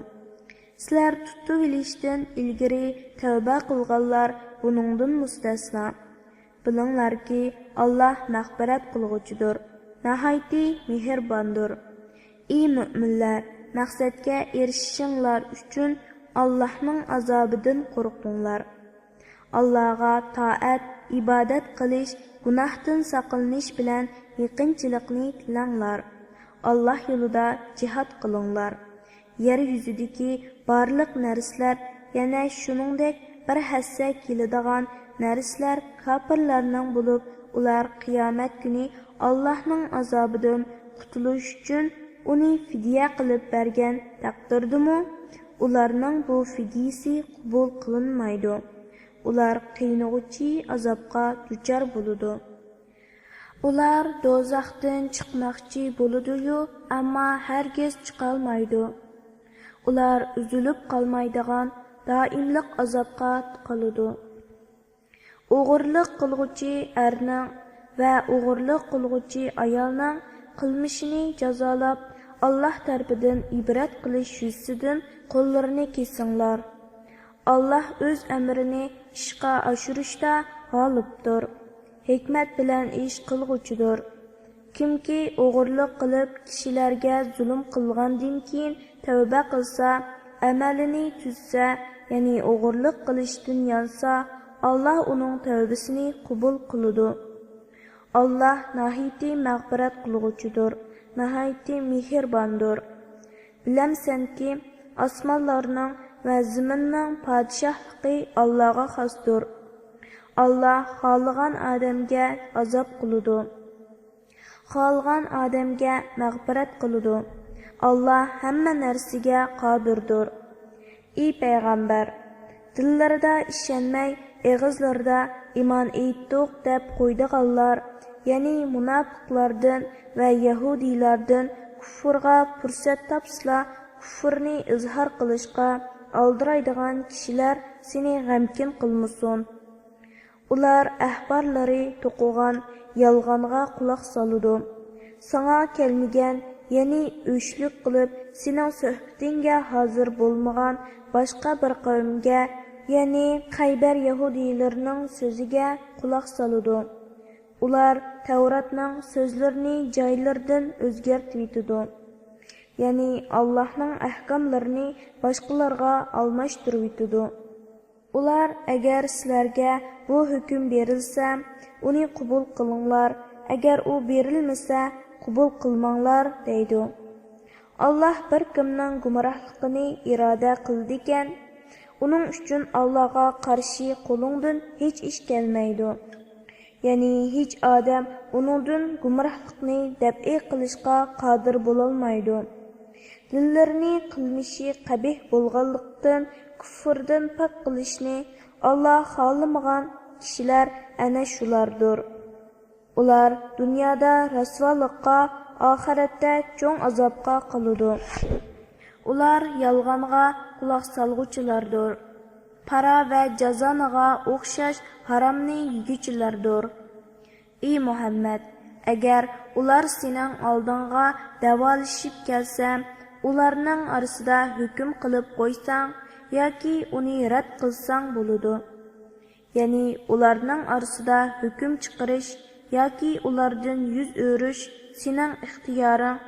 Sizlar tutib ilishdan ilgari tavba qilganlar buningdan mustasno. Bilinglarki, Alloh mag'firat qilg'uchidir, nihoyatda mehribondir. Ey mu'minlar, maqsadga erishishinglar uchun Allohning azobidan qo'rqinglar. Allohga toat, ibodat qilish, gunohdan saqlanish bilan yaqinchilikni tilanglar. Alloh yo'lida jihad qilinglar. Yer yuzidagi barliq narsalar, yana shuningdek bir hassa keladigan narsalar kofirlarning bo'lib, ular qiyomat kuni Allohning azobidan qutulish uchun uni fidya qilib bergan taqdirdimi, ularning bu fidyasi qabul qilinmaydi. Ular qiynag'uchi azobga duchor bo'ladi. Ular do'zaxdan chiqmoqchi bo'ladi-yu, ammo hargiz chiqolmaydi. Ular uzilib qolmaydigan doimlik azobga qoladi. O'g'irlik qilg'uchi erning va o'g'irlik qilg'uchi ayolning qilmishini jazolab, Alloh tarafidan ibrat qilish yuzasidan qo'llarini kesinglar. Alloh o'z amrini ishga oshirishda g'olibdir. Hikmat bilan ish qilg'uchidir. Kimki o'g'irlik qilib kishilarga zulm qilgandan keyin tavba qilsa, amalini tuzsa, ya'ni o'g'irlik qilishdan yonsa, Alloh uning tavbasini qabul qiladi. Alloh nihoyatda mag'firat qilg'uchidir, nihoyatda mehribondir. Bilamsanki, osmonlarning va zaminning podshohligi Allohga xosdir. Alloh xohlagan odamga azob qiladi, xohlagan odamga mag'firat qiladi. Alloh hamma narsaga qodirdir. Ey payg'ambar, dillarida ishonmay, og'izlarida iymon etdik deb qo'ydiganlar, ya'ni munofiqlardan va yahudiylardan kufrga fursat topsa, kufrni izhor qilishga aldiraydigan kishilar seni g'amkin qilmasin. Ular ahborlari to'qilgan yolg'onga quloq soladi. Sana kelmagan, ya'ni o'shlik qilib sening suhbatingga hozir bo'lmagan boshqa bir qavmga, ya'ni Qaybar yahudiylarining so'ziga quloq soladi. Ular Tavratning so'zlarini joylaridan o'zgartirdi. Ya'ni Allohning ahkomlarini boshqalarga almashtirdi. Ular agar sizlarga bu hukm berilsa, uni qabul qilinglar, agar u berilmasa, qabul qilmanglar deydi. Alloh bir kimning gumrohligini iroda qildi ekan, uning uchun Allohga qarshi qo'lingdan hech ish kelmaydi. Ya'ni hech odam uningdan gumrohlikni dab'i qilishga qodir bo'lolmaydi. Dillarni qilmishi qabih bo'lganlikdan kufrdan pok qilishni Alloh xohlamagan kishilar ana shulardir. Ular dunyoda rasvolikqa, oxiratda cho'ng azobga qoladi. Ular yolg'onga quloq solg'uchilardir. Para va jazoniga o'xshash haromni yeguchilardir. Ey Muhammad, agar ular sening oldinga davolashib kelsa, ularning orasida hukm qilib qo'ysang yoki uni rad qilsang bo'ladi. Ya'ni ularning orasida hukm chiqarish yoki ulardan yuz o'rish sening ixtiyoring.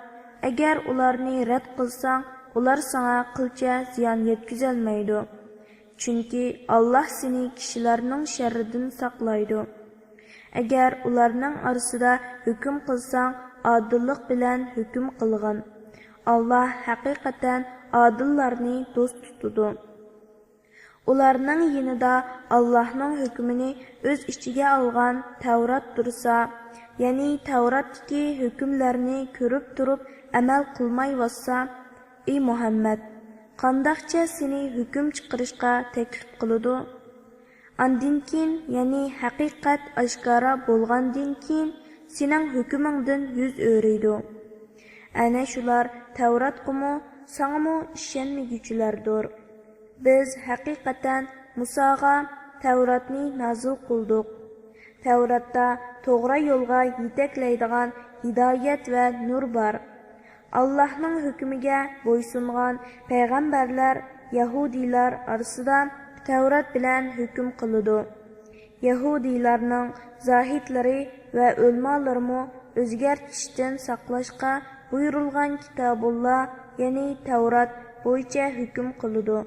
Agar ularni rad qilsang, ular sana qilcha ziyon yetkazolmaydi. Chunki Alloh seni kishilarning sharridan saqlaydi. Agar ularning orasida hukm qilsang, odillik bilan hukm qilgin. Alloh haqiqatan odillarni do'st tutadi. Ularning yinida Allohning hukmini o'z ichiga olgan Tavrat tursa, ya'ni Tavratdagi hukmlarni ko'rib turib amal qilmay vassa, ey Muhammad, qandaqcha seni hukm chiqarishga taklif qiladi? Andan keyin, ya'ni haqiqat oshkora bo'lgandan keyin sening hukmingdan yuz o'raydi. Ana shular Tavrat qumi sangmu ishonmaguchilardir. Biz haqiqatan Musoga Tavratni nozil qildik. Tavratda to'g'ri yo'lga yetaklaydigan hidoyat va nur bor. Allah'ның hükmüge boysungan peygamberler Yahudiler arasında Tevrat bilen hüküm kılıdı. Yahudilarning zahidlari va o'lmalarmu o'zgartishdan saqlashga buyurilgan kitobulloh, ya'ni Tevrat bo'yicha hukm qiladi.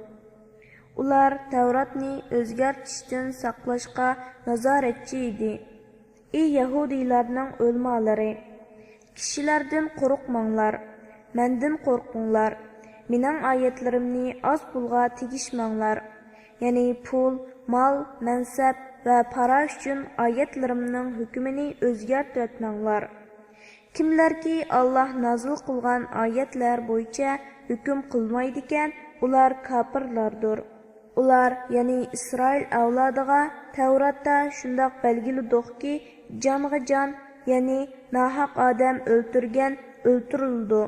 Ular Tevratni o'zgartishdan saqlashga nazoratchi edi. Ey Yahudilarning o'lmalari, kishilardan qo'rqmanglar, mendan qo'rqinglar. Mening oyatlarimni oz pulga tegishmanglar. Ya'ni pul, mal, mansab va para uchun oyatlarimning hukmini o'zgartirmanglar. Kimlarki Allah nazil qilgan oyatlar bo'yicha hukm qilmaydi ekan, ular kafirlardir. Ular, ya'ni Isroil avlodiga Tevratda shundoq belgiladiki, jonga jon, ya'ni nahaq odam o'ltirgan o'ltirildi.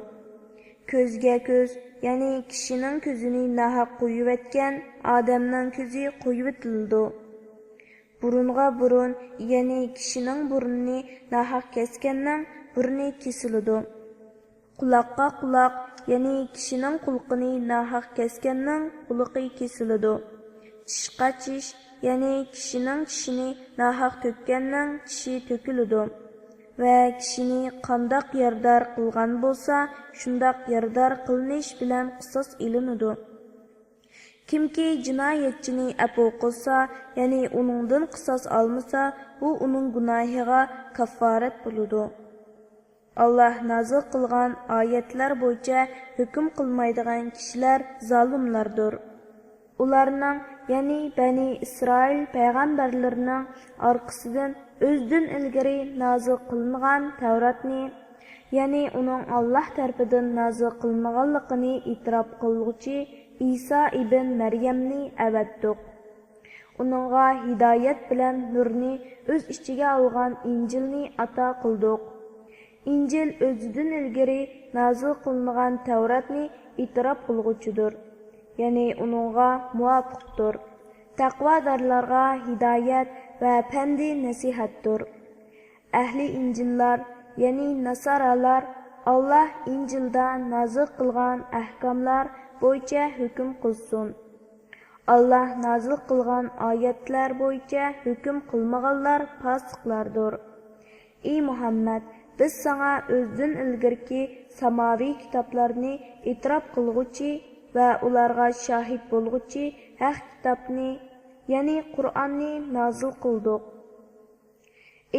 Ko'zga ko'z, ya'ni kishining ko'zini nahaq qo'yib etgan odamning ko'zi qo'yib etildi. Burunga burun, ya'ni kishining burnini nahaq kesganning burni kesildi. Quloqqa quloq, ya'ni kishining qulqini nahaq kesganning quloqi kesildi. Tishqa tish, ya'ni kishining tishini nahaq to'kkanning tishi to'kiladi. Va kishini qandoq yardar qilgan bo'lsa, shundoq yardar qilinish bilan qisos ilinadi. Kimki jinoyatchini afu qilsa, ya'ni uningdan qisos olmasa, bu uning gunohiga kafforat bo'ladi. Allah nazil qilgan oyatlar bo'yicha hukm qilmaydigan kishilar zolimlardir. Ularning, ya'ni Bani Isroil payg'ambarlarining orqasidan o'zdan ilgari nazil qilingan Tevratni, ya'ni uning Allah tarafidan nazil qilinganligini e'tirof qiluvchi İsa ibn Maryamni avatdiq. Uningga hidoyat bilan nurni o'z ichiga olgan Injilni ato qildik. Injil o'zidan ilgari nazil qilingan Tevratni e'tirof qilguchidir, ya'ni uningga muvofiqdir. Taqvodorlarga hidoyat va pandi nasihatdir. Ahli Injillar, ya'ni Nasaralar, Allah Injilda nazil qilgan ahkomlar bo'yicha hukm qilsin. Allah nazil qilgan oyatlar bo'yicha hukm qilmaganlar fosiqlardir. Ey Muhammad, biz sana o'zdan ilgirki samoviy kitoblarni e'tirof qilguvchi va ularga shohid bo'lguvchi haq kitobni, ya'ni Qur'onni nazil qildik.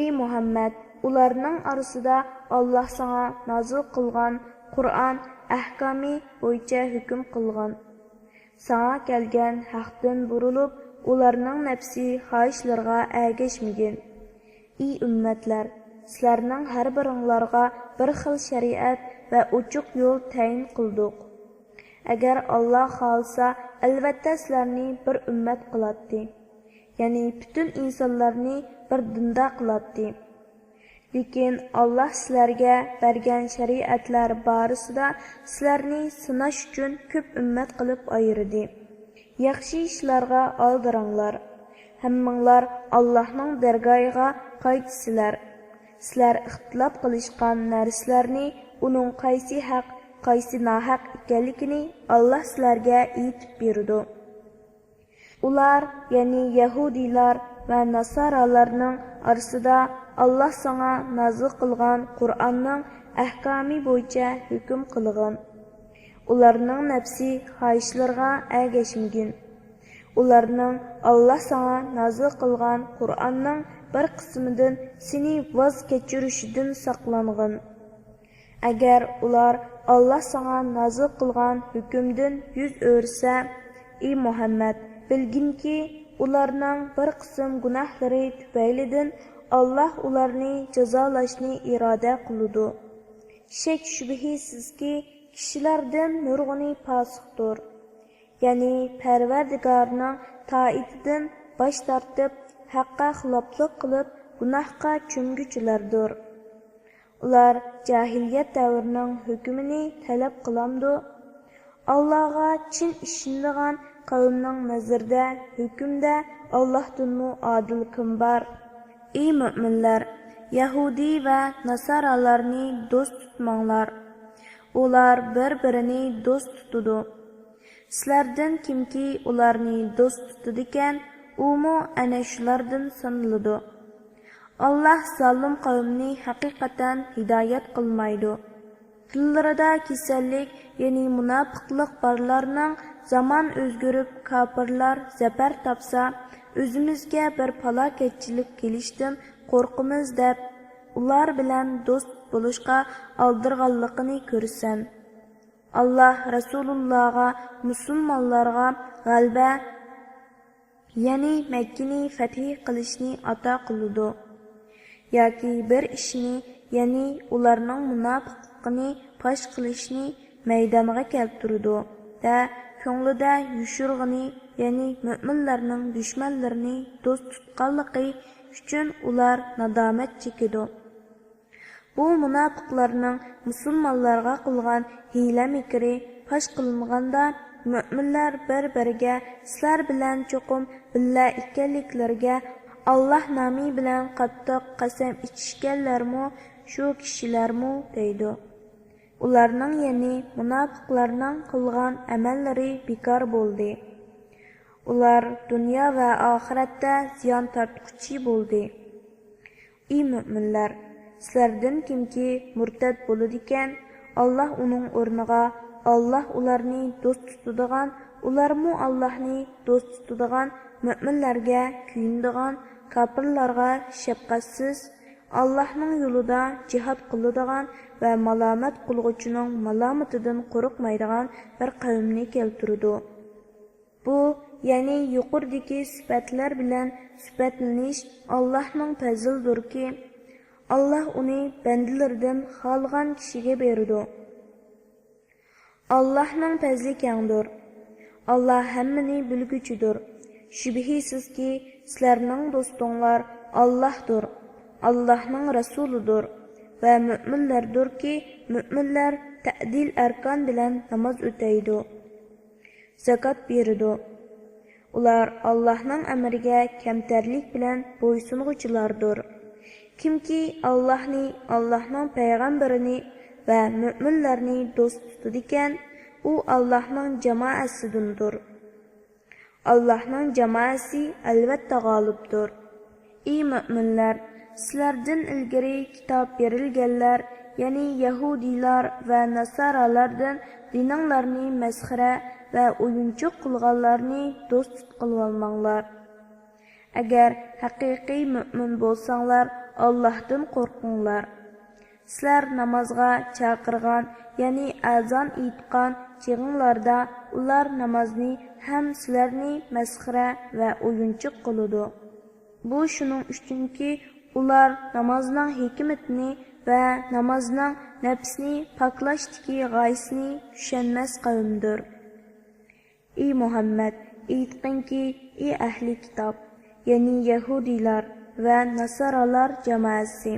Ey Muhammad, ularning orasida Allah sana nazil qilgan Qur'on ahkomi bo'yicha hukm qilgan. Sana kelgan haqdan burilib, ularning nafsi xohishlarga ergashmagan. Ey ummatlar, sizlarning har biringlarga bir xil shariat va ochiq yo'l tayin qildik. Agar Allah xohlasa, albatta sizlarni bir ummat qiladi. Ya'ni butun insonlarni bir dinda qiladi. Lekin Allah sizlarga bergan shariatlar borasida sizlarni sinash uchun ko'p ummat qilib ayirdi. Yaxshi ishlarga oldiranglar. Hammanglar Allohning dargohiga qaytsizlar. Sizlar ixtilof qilishgan narsalarni, uning qaysi haq, qaysi nohaq ekanligini Allah sizlarga aytib berdi. Ular, ya'ni Yahudilar va Nasaralarning orasida Allah sana nazil qilgan Qur'onning ahkomi bo'yicha hukm qilgan. Ularning nafsi xohishlarga ergashmagan. Ularning Allah sana nazil qilgan Qur'onning bir qismidan seni voz kechirishidan saqlangan. Agar ular Allah sana nazil qilgan hukmdan yuz o'rsa, ey Muhammad, bilginki ularning bir qism gunohlari tufaylidan Allah ularni jazolashni iroda qiladi. Shak shubhisizki kishilardan nurg'uni fosiqdir. Ya'ni Parvardigorning toatidan bosh tortib, haqqa xiloflik qilib, gunohga cho'mguchilardir. Ular jahiliyat davrining hukmini talab qilamdi. Allohga chin ishongan qavmning nazarida hukmda Allohdan adil kim bor? Ey mu'minlar, Yahudi va Nasaralarni do'st tutmanglar. ular bir-birini do'st tutadi. Sizlardan kimki ularni do'st tutadigan, umu ana shulardan sanaladi. Allah zalim qavmni haqiqatan hidoyat qilmaydi. Dillarida kasallik, ya'ni munofiqlik barlarning zaman o'zgarib kofirlar zafar topsa, o'zimizga bir falokatchilik kelishdan qo'rqimiz deb ular bilan do'st bo'lishga aldirganligini ko'rsan. Allah Rasulullohga, musulmonlarga g'alaba, ya'ni Makkani fath qilishni ato qildi. Yoki bir ishni, ya'ni ularning munofiqligini fosh qilishni maydonga keltirdi va ko'nglida yushurg'ini, ya'ni mu'minlarning dushmanlarini do'st tutganligi uchun ular nadomat chekidi. Bu munofiqlarning musulmonlarga qilgan hiyla mikri fosh qilinganda mu'minlar bir-biriga sizlar bilan cho'qim billa ekanliklariga Allah nomi bilan qattiq qasam ichishganlarmi, shu kishilarmi deydi. Ularning, ya'ni munofiqlarning qilgan amallari bekor bo'ldi. Ular dunyo va oxiratda ziyon tortquchi bo'ldi. Ey mu'minlar, sizlardan kimki murtad bo'ladigan, Allah uning o'rniga Allah ularni do'st tutadigan, ularmu Allahni do'st tutadigan mu'minlarga kuyinadigan, kofirlarga shafqatsiz, Allahning yo'lida jihad qiladigan va malomat qilg'uchining malomatidan qo'rqmaydigan bir qavmni keltirdi. Bu, ya'ni yuqoridagi sifatlar bilan sifatlanish Allohning fazlidirki, Allah uni bandalaridan xohlagan kishiga berdi. Allahning fazli kengdir. Allah hammani bilguchidir. Shubhisizki, sizlarning do'stinglar Allohdir, Allohning rasulidir va mu'minlardirki, mu'minlar ta'dil arkan bilan namoz o'taydi, zakot beradi. Ular Allohning amriga kamtarlik bilan bo'ysunguchilardir. Kimki Allohni, Allohning payg'ambarini va mu'minlarni do'st tutadigan, u Allohning jamoasidandir. Allohning jamoasi albatta g'olibdir. Ey mu'minlar, sizlardan ilgari kitob berilganlar, ya'ni yahudiylar va nasaralardan dininglarni masxara va o'yinchoq qilganlarni do'st qilib olmanglar. Agar haqiqiy mu'min bo'lsanglar, Allohdan qo'rqinglar. Sizlar namozga chaqirgan, ya'ni azon aytgan chig'inglarda ular namozni ham sizlarni masxara va o'yinchoq qiladi. Bu shuning uchunki ular namozning hikmatini va namozning nafsni poklashdagi g'oyasini tushunmas qavmdir. Ey Muhammad, aytqinki, ey ahli kitob, ya'ni yahudiylar va nasaralar jamoasi,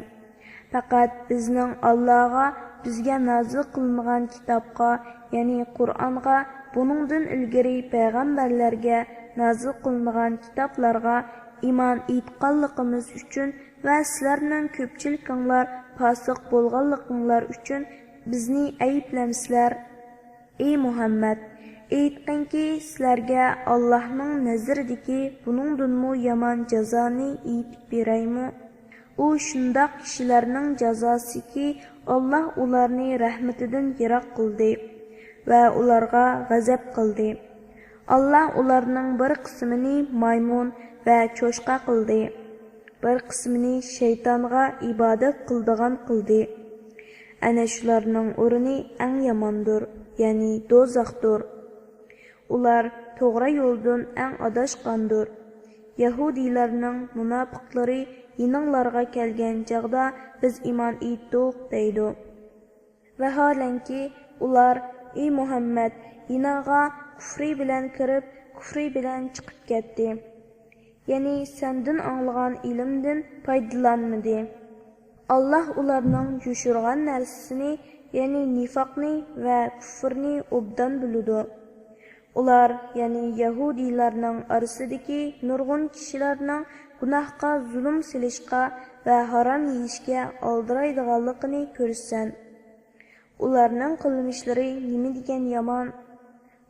faqat bizning Allohga, bizga nozil qilingan kitobga, ya'ni Qur'onga, buningdan ilgari payg'ambarlarga nozil qilingan kitoblarga iymon etganligimiz uchun va sizlarning ko'pchilikinglar fosiq bo'lganliginglar uchun bizni ayblamsizlar. Ey Muhammad, aytqinki, sizlarga Allohning nazaridagi buningdanmi yomon jazoni aytib beraymi? U shundoq kishilarning jazosiki, Allah ularni rahmatidan yiroq qildi va ularga g'azab qildi. Allah ularning bir qismini maymun va cho'shqa qildi, bir qismini shaytonga ibodat qildigan qildi. Ana shularning o'rni eng yomondir, ya'ni do'zaxdir. Ular to'g'ri yo'ldan eng adashgandir. Yahudiylarning munofiqlari yininglarga kelgan chaqda biz iymon etdik deydi. Vaholanki ular, ey Muhammad, yiningga kufri bilan kirib, kufri bilan chiqib ketdi. Ya'ni sendan anglagan ilmdan foydalanmadi. Allah ularning yushurgan narsasini, ya'ni nifoqni va kufrni obdan biladi. Ular, ya'ni yahudiylarning orasidagi nurg'un kishilarning gunohga zulm silishga va harom yeyishga oldiraydiganligini ko'rsan. Ularning qilmishlari nima degan yomon.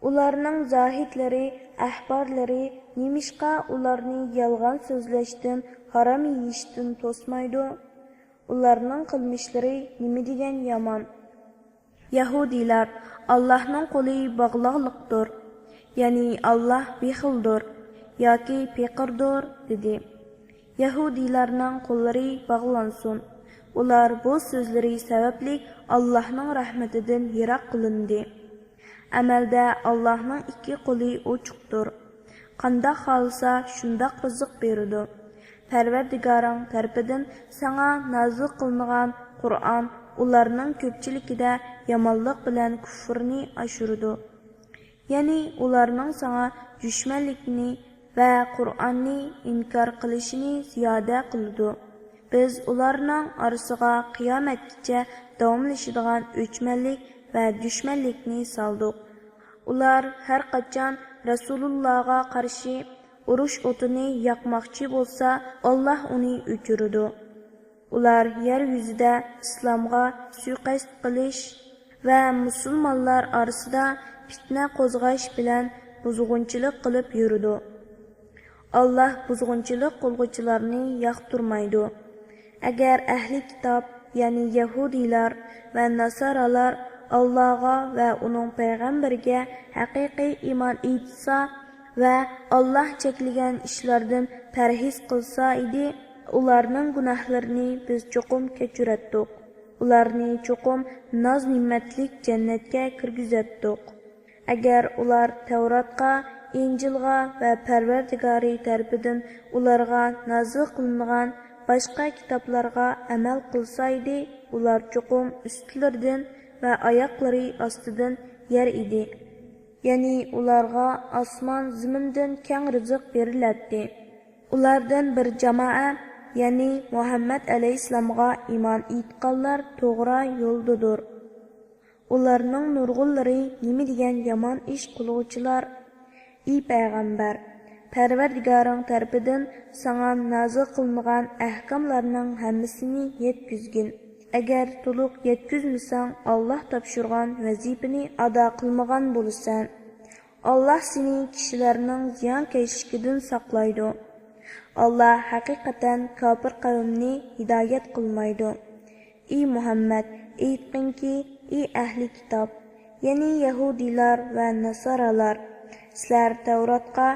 Ularning zohidlari, ahborlari nimishqa ularni yolg'on so'zlashdan, harom yeyishdan to'smaydi. Ularning qilmishlari nima degan yomon. Yahudiylar Allohning qo'li bog'liqdir, ya'ni Alloh bexildir yoki peqirdir dedi. Yahudiylarning qo'llari bog'lansin. Ular bu so'zlari sababli Allohning rahmatidan yiroq qilindi. Amalda Allohning ikki qo'li ochiqdir. Qanday xolsa shundoq rizq beradi. Parvardigoring tarafidan sana nozil qilingan Qur'on ularning ko'pchiligida yomonlik bilan kufrni oshirdi. Ya'ni ularning sana dushmanlikni va Qur'onni inkor qilishini ziyoda qildi. Biz ularning orasiga qiyomatgacha davomlashadigan o'chmanlik va dushmanlikni soldik. Ular har qachon Rasulullohga qarshi urush o'tini yoqmoqchi bo'lsa, Alloh uni o'chiradi. Ular yer yuzida islomga suiqasd qilish va musulmonlar orasida fitna qo'zg'ash bilan buzg'unchilik qilib yurdi. Alloh buzg'unchilik qilguvchilarni yoqtirmaydi. Agar ahli kitob, ya'ni Yahudiylar va Nasoralar Allohga va uning payg'ambariga haqiqiy iymon etsa va Alloh cheklagan ishlardan parhez qilsa edi, ularning gunohlarini biz cho'qim kechiratdik. Ularni cho'qim noz-ne'matlik jannatga kirgizatdik. Agar ular Tavratga, Injilga va Parvardigori tarafidan ularga nozil qilingan boshqa kitoblarga amal qilsa edi, ular cho'qim ustlaridan va oyoqlari ostidan yer edi. Ya'ni ularga osmon zamindan keng rizq beriladi. Ulardan bir jamoa, ya'ni Muhammad alayhisalomga iymon etganlar to'g'ri yo'ldadir. Ularning nurg'unlari nima degan yomon ish qiluvchilar. Ey payg'ambar, Parvardigoring tarafidan sana nozil qilingan ahkomlarning hammasini yetkizgin. Agar to'liq yetkizmasang, Alloh topshirgan vazifani ado qilmagan bo'lsan. Alloh seni kishilarning ziyonkashligidan saqlaydi. Alloh haqiqatan kofir qavmni hidoyat qilmaydi. Ey Muhammad, aytqinki, ey ahli kitob, ya'ni Yahudiylar va Nasoralar, sizlar Tavratga,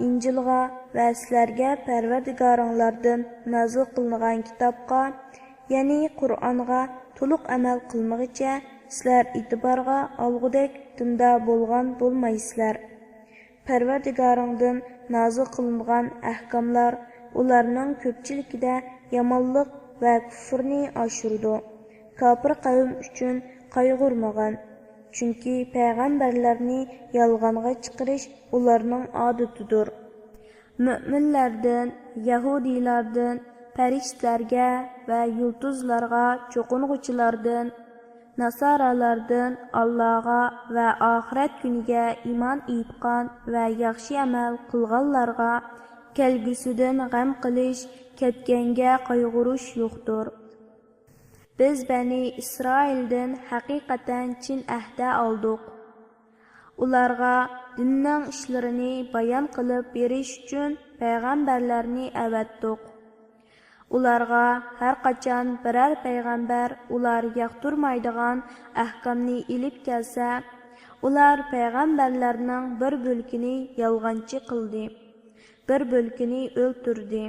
Injilga va sizlarga Parvardigoringlardan nozil qilingan kitobga, ya'ni Qur'onga to'liq amal qilmag'icha sizlar e'tiborga olgudek tunda bo'lgan bo'lmaysizlar. Parvardigoringdan nozil qilingan ahkomlar ularning ko'pchiligida yomonlik va kufrni oshirdi. Kofir qavm uchun qayg'urmagan. Chunki payg'ambarlarni yolg'onga chiqarish ularning odatidir. Mu'minlardan, Yahudiylardan, farishtalarga va yulduzlarga cho'qing'uchilardan, Nasoralardan Allohga va oxirat kuniga iymon etgan va yaxshi amal qilganlarga kelgusidan g'am qilish, ketganga qayg'urish yo'qdir. Biz Bani Isroildan haqiqatan chin ahda oldik. Ularga dinning ishlarini bayon qilib berish uchun payg'ambarlarni avatdik. Ularga har qachon biror payg'ambar ular yoqtirmaydigan ahkomni ilib kelsa, ular payg'ambarlarning bir bo'lkini yolg'onchi qildi, bir bo'lkini o'ltirdi.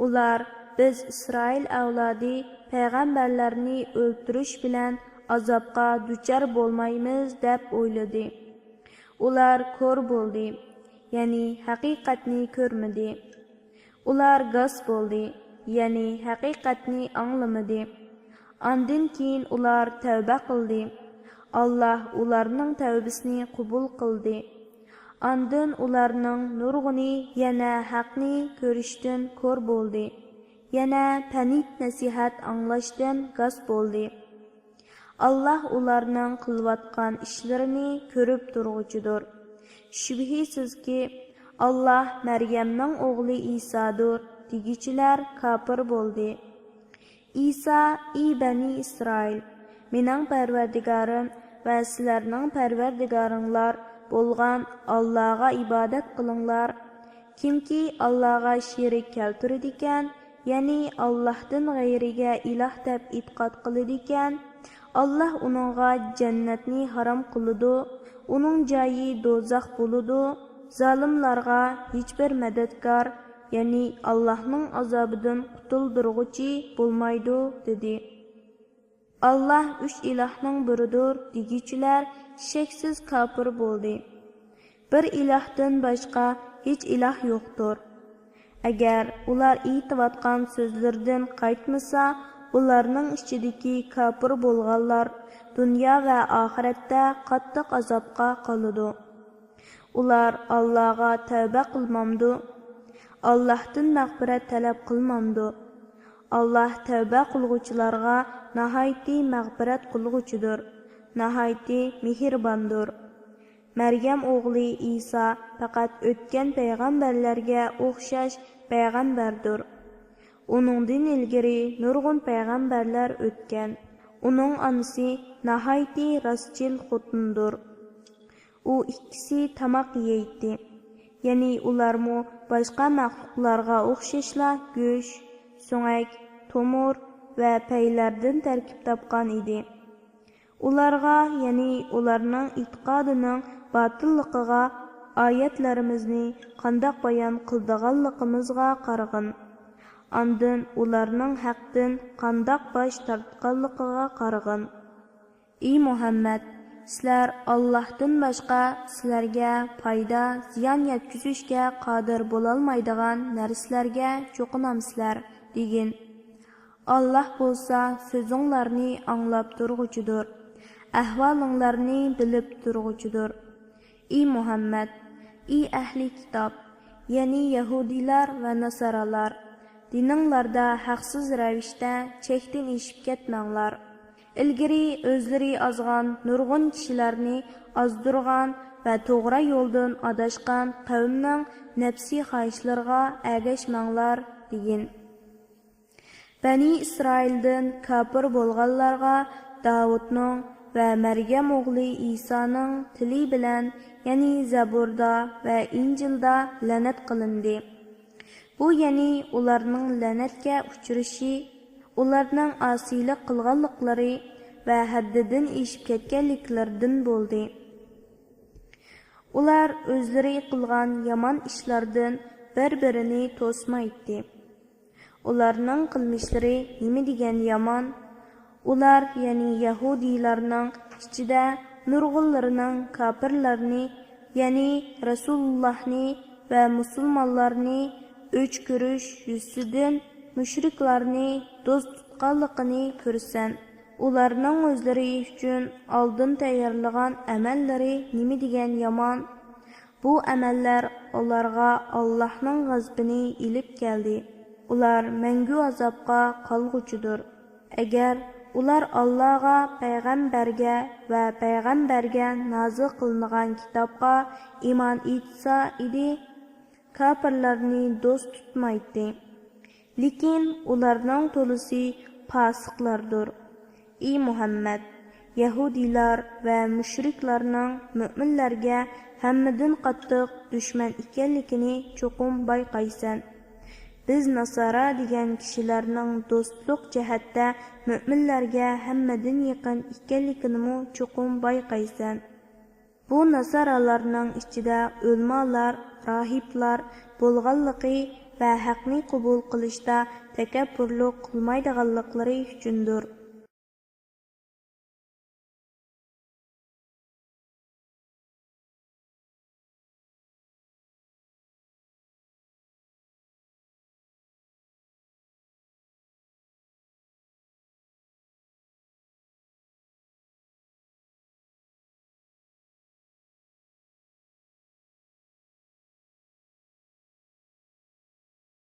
Ular biz Isroil avlodi payg'ambarlarni o'ltirish bilan azobga duchor bo'lmaymiz deb o'yladi. Ular ko'r bo'ldi, ya'ni haqiqatni ko'rmadi. Ular g'as bo'ldi, ya'ni haqiqatni anglamadi. Ondan keyin ular tavba qildi. Alloh ularning tavbasini qabul qildi. Ondan ularning nurg'uni yana haqni ko'rishdan ko'r bo'ldi. Yana panit nasihat anglashdan g'as bo'ldi. Alloh ularning qilayotgan ishlarini ko'rib turg'uchidir. Shubhisizki, Alloh Maryamning o'g'li Isodir degichilar kofir bo'ldi. Isa, ey Bani Isroil, mening parvardigorim va sizlarning parvardigoringlar bo'lgan Allohga ibodat qilinglar. Kimki Allohga sherik keltiradi ekan, ya'ni Allohdan g'ayriga iloh deb e'tiqod qiladi ekan, Alloh uningga jannatni harom qiladi, uning joyi do'zax bo'ladi. Zalimlarga hech bir madadkor, ya'ni Allohning azobidan qutuldirg'uchi bo'lmaydi dedi. Allah üç ilahning biridir degichilar shaksiz kafir bo'ldi. Bir ilahdan boshqa hech ilah yo'qdir. Agar ular aytayotgan so'zlardan qaytmasa, ularning ichidagi kafir bo'lganlar dunyo va oxiratda qattiq azobga qoladi. Ular Allohga tavba qilmamdi, Allohdan mag'firat talab qilmamdi. Allah tövbe qılğuçularga nahayeti mağfiret qılğuçudur, nahayeti mehribandır. Meryem oğlu İsa faqat ötken peygamberlerge o'xshash peygamberdir. Onundan ilgari nurg'un peygamberler ötken. Onun anısı nahayeti rastchil xotindir. O ikkisi tamaq yeydi. Yani ularmu başqa maxluqlarga o'xshashla go'sh, so'ngak, tomur ve peylerden terkip tapkan idi. Ularga, yani ularning itiqadining batıllıqıga ayetlerimizni qandaq bayan qildiganligimizga qaragın. Andın ularning haqdan qandaq baş tartganligiga qaragın. Ey Muhammed, sizlar Allohdan boshqa sizlarga foyda, ziyon yetkazishga qodir bo'lolmaydigan narsalarga cho'qinamsizlar degin. Allah bo'lsa so'zinglarni anglab turg'uchidir, ahvolinglarni bilib turg'uchidir. Ey Muhammed, ey ahli kitob, ya'ni Yahudilar va Nasaralar, dininglarda haqsiz ravishda chekdan eshib ketmanglar. Ilgari o'zlari ozgan nurg'un kishilarni ozdirgan va to'g'ri yo'ldan adashgan qavmning nafsi xohishlariga ergashmanglar degin. Bani İsrail'den kafir bo'lganlarga Davudning va Maryam o'g'li İsa'ning tili bilan, ya'ni Zaburda va Injilda la'nat qilindi. Bu ya'ni ularning la'natga uchrashi, ularning asiylik qilganliklari va haddidan eshib ketganliklaridan bo'ldi. Ular o'zlari qilgan yomon ishlardan bir-birini to'smaydi. Ularning qilmishlari nima degan yomon? Ular, ya'ni Yahudilarning ichida nurg'unlarining kafirlarni, ya'ni Rasulullohni va musulmonlarni o'ch ko'rish yuzidan mushriklarni do'st tutganligini ko'rsan. Ularning o'zlari uchun oldin tayyorlagan amallari nima degan yomon? Bu amallar ularga Allohning g'azabini ilib keldi. Ular mangu azobga qolguchidir. Agar ular Allohga, payg'ambarga va payg'ambarga nozil qilingan kitobga iymon etsa edi, kafirlarni do'st tutmaydi. Lekin ularning to'lisi fosiqlardir. Ey Muhammad, Yahudilar va mushriklarning mu'minlarga hammadan qattiq dushman ekanligini cho'qim bayqaysan. Biz Nasara degan kishilarning do'stlik jihatda mu'minlarga hammadan yaqin ekanligini cho'qim bayqaysan. Bu Nasaralarning ichida o'lmalar, rahiblar bo'lganligi va haqni qabul qilishda takabburlik qilmaydiganliklari uchundir.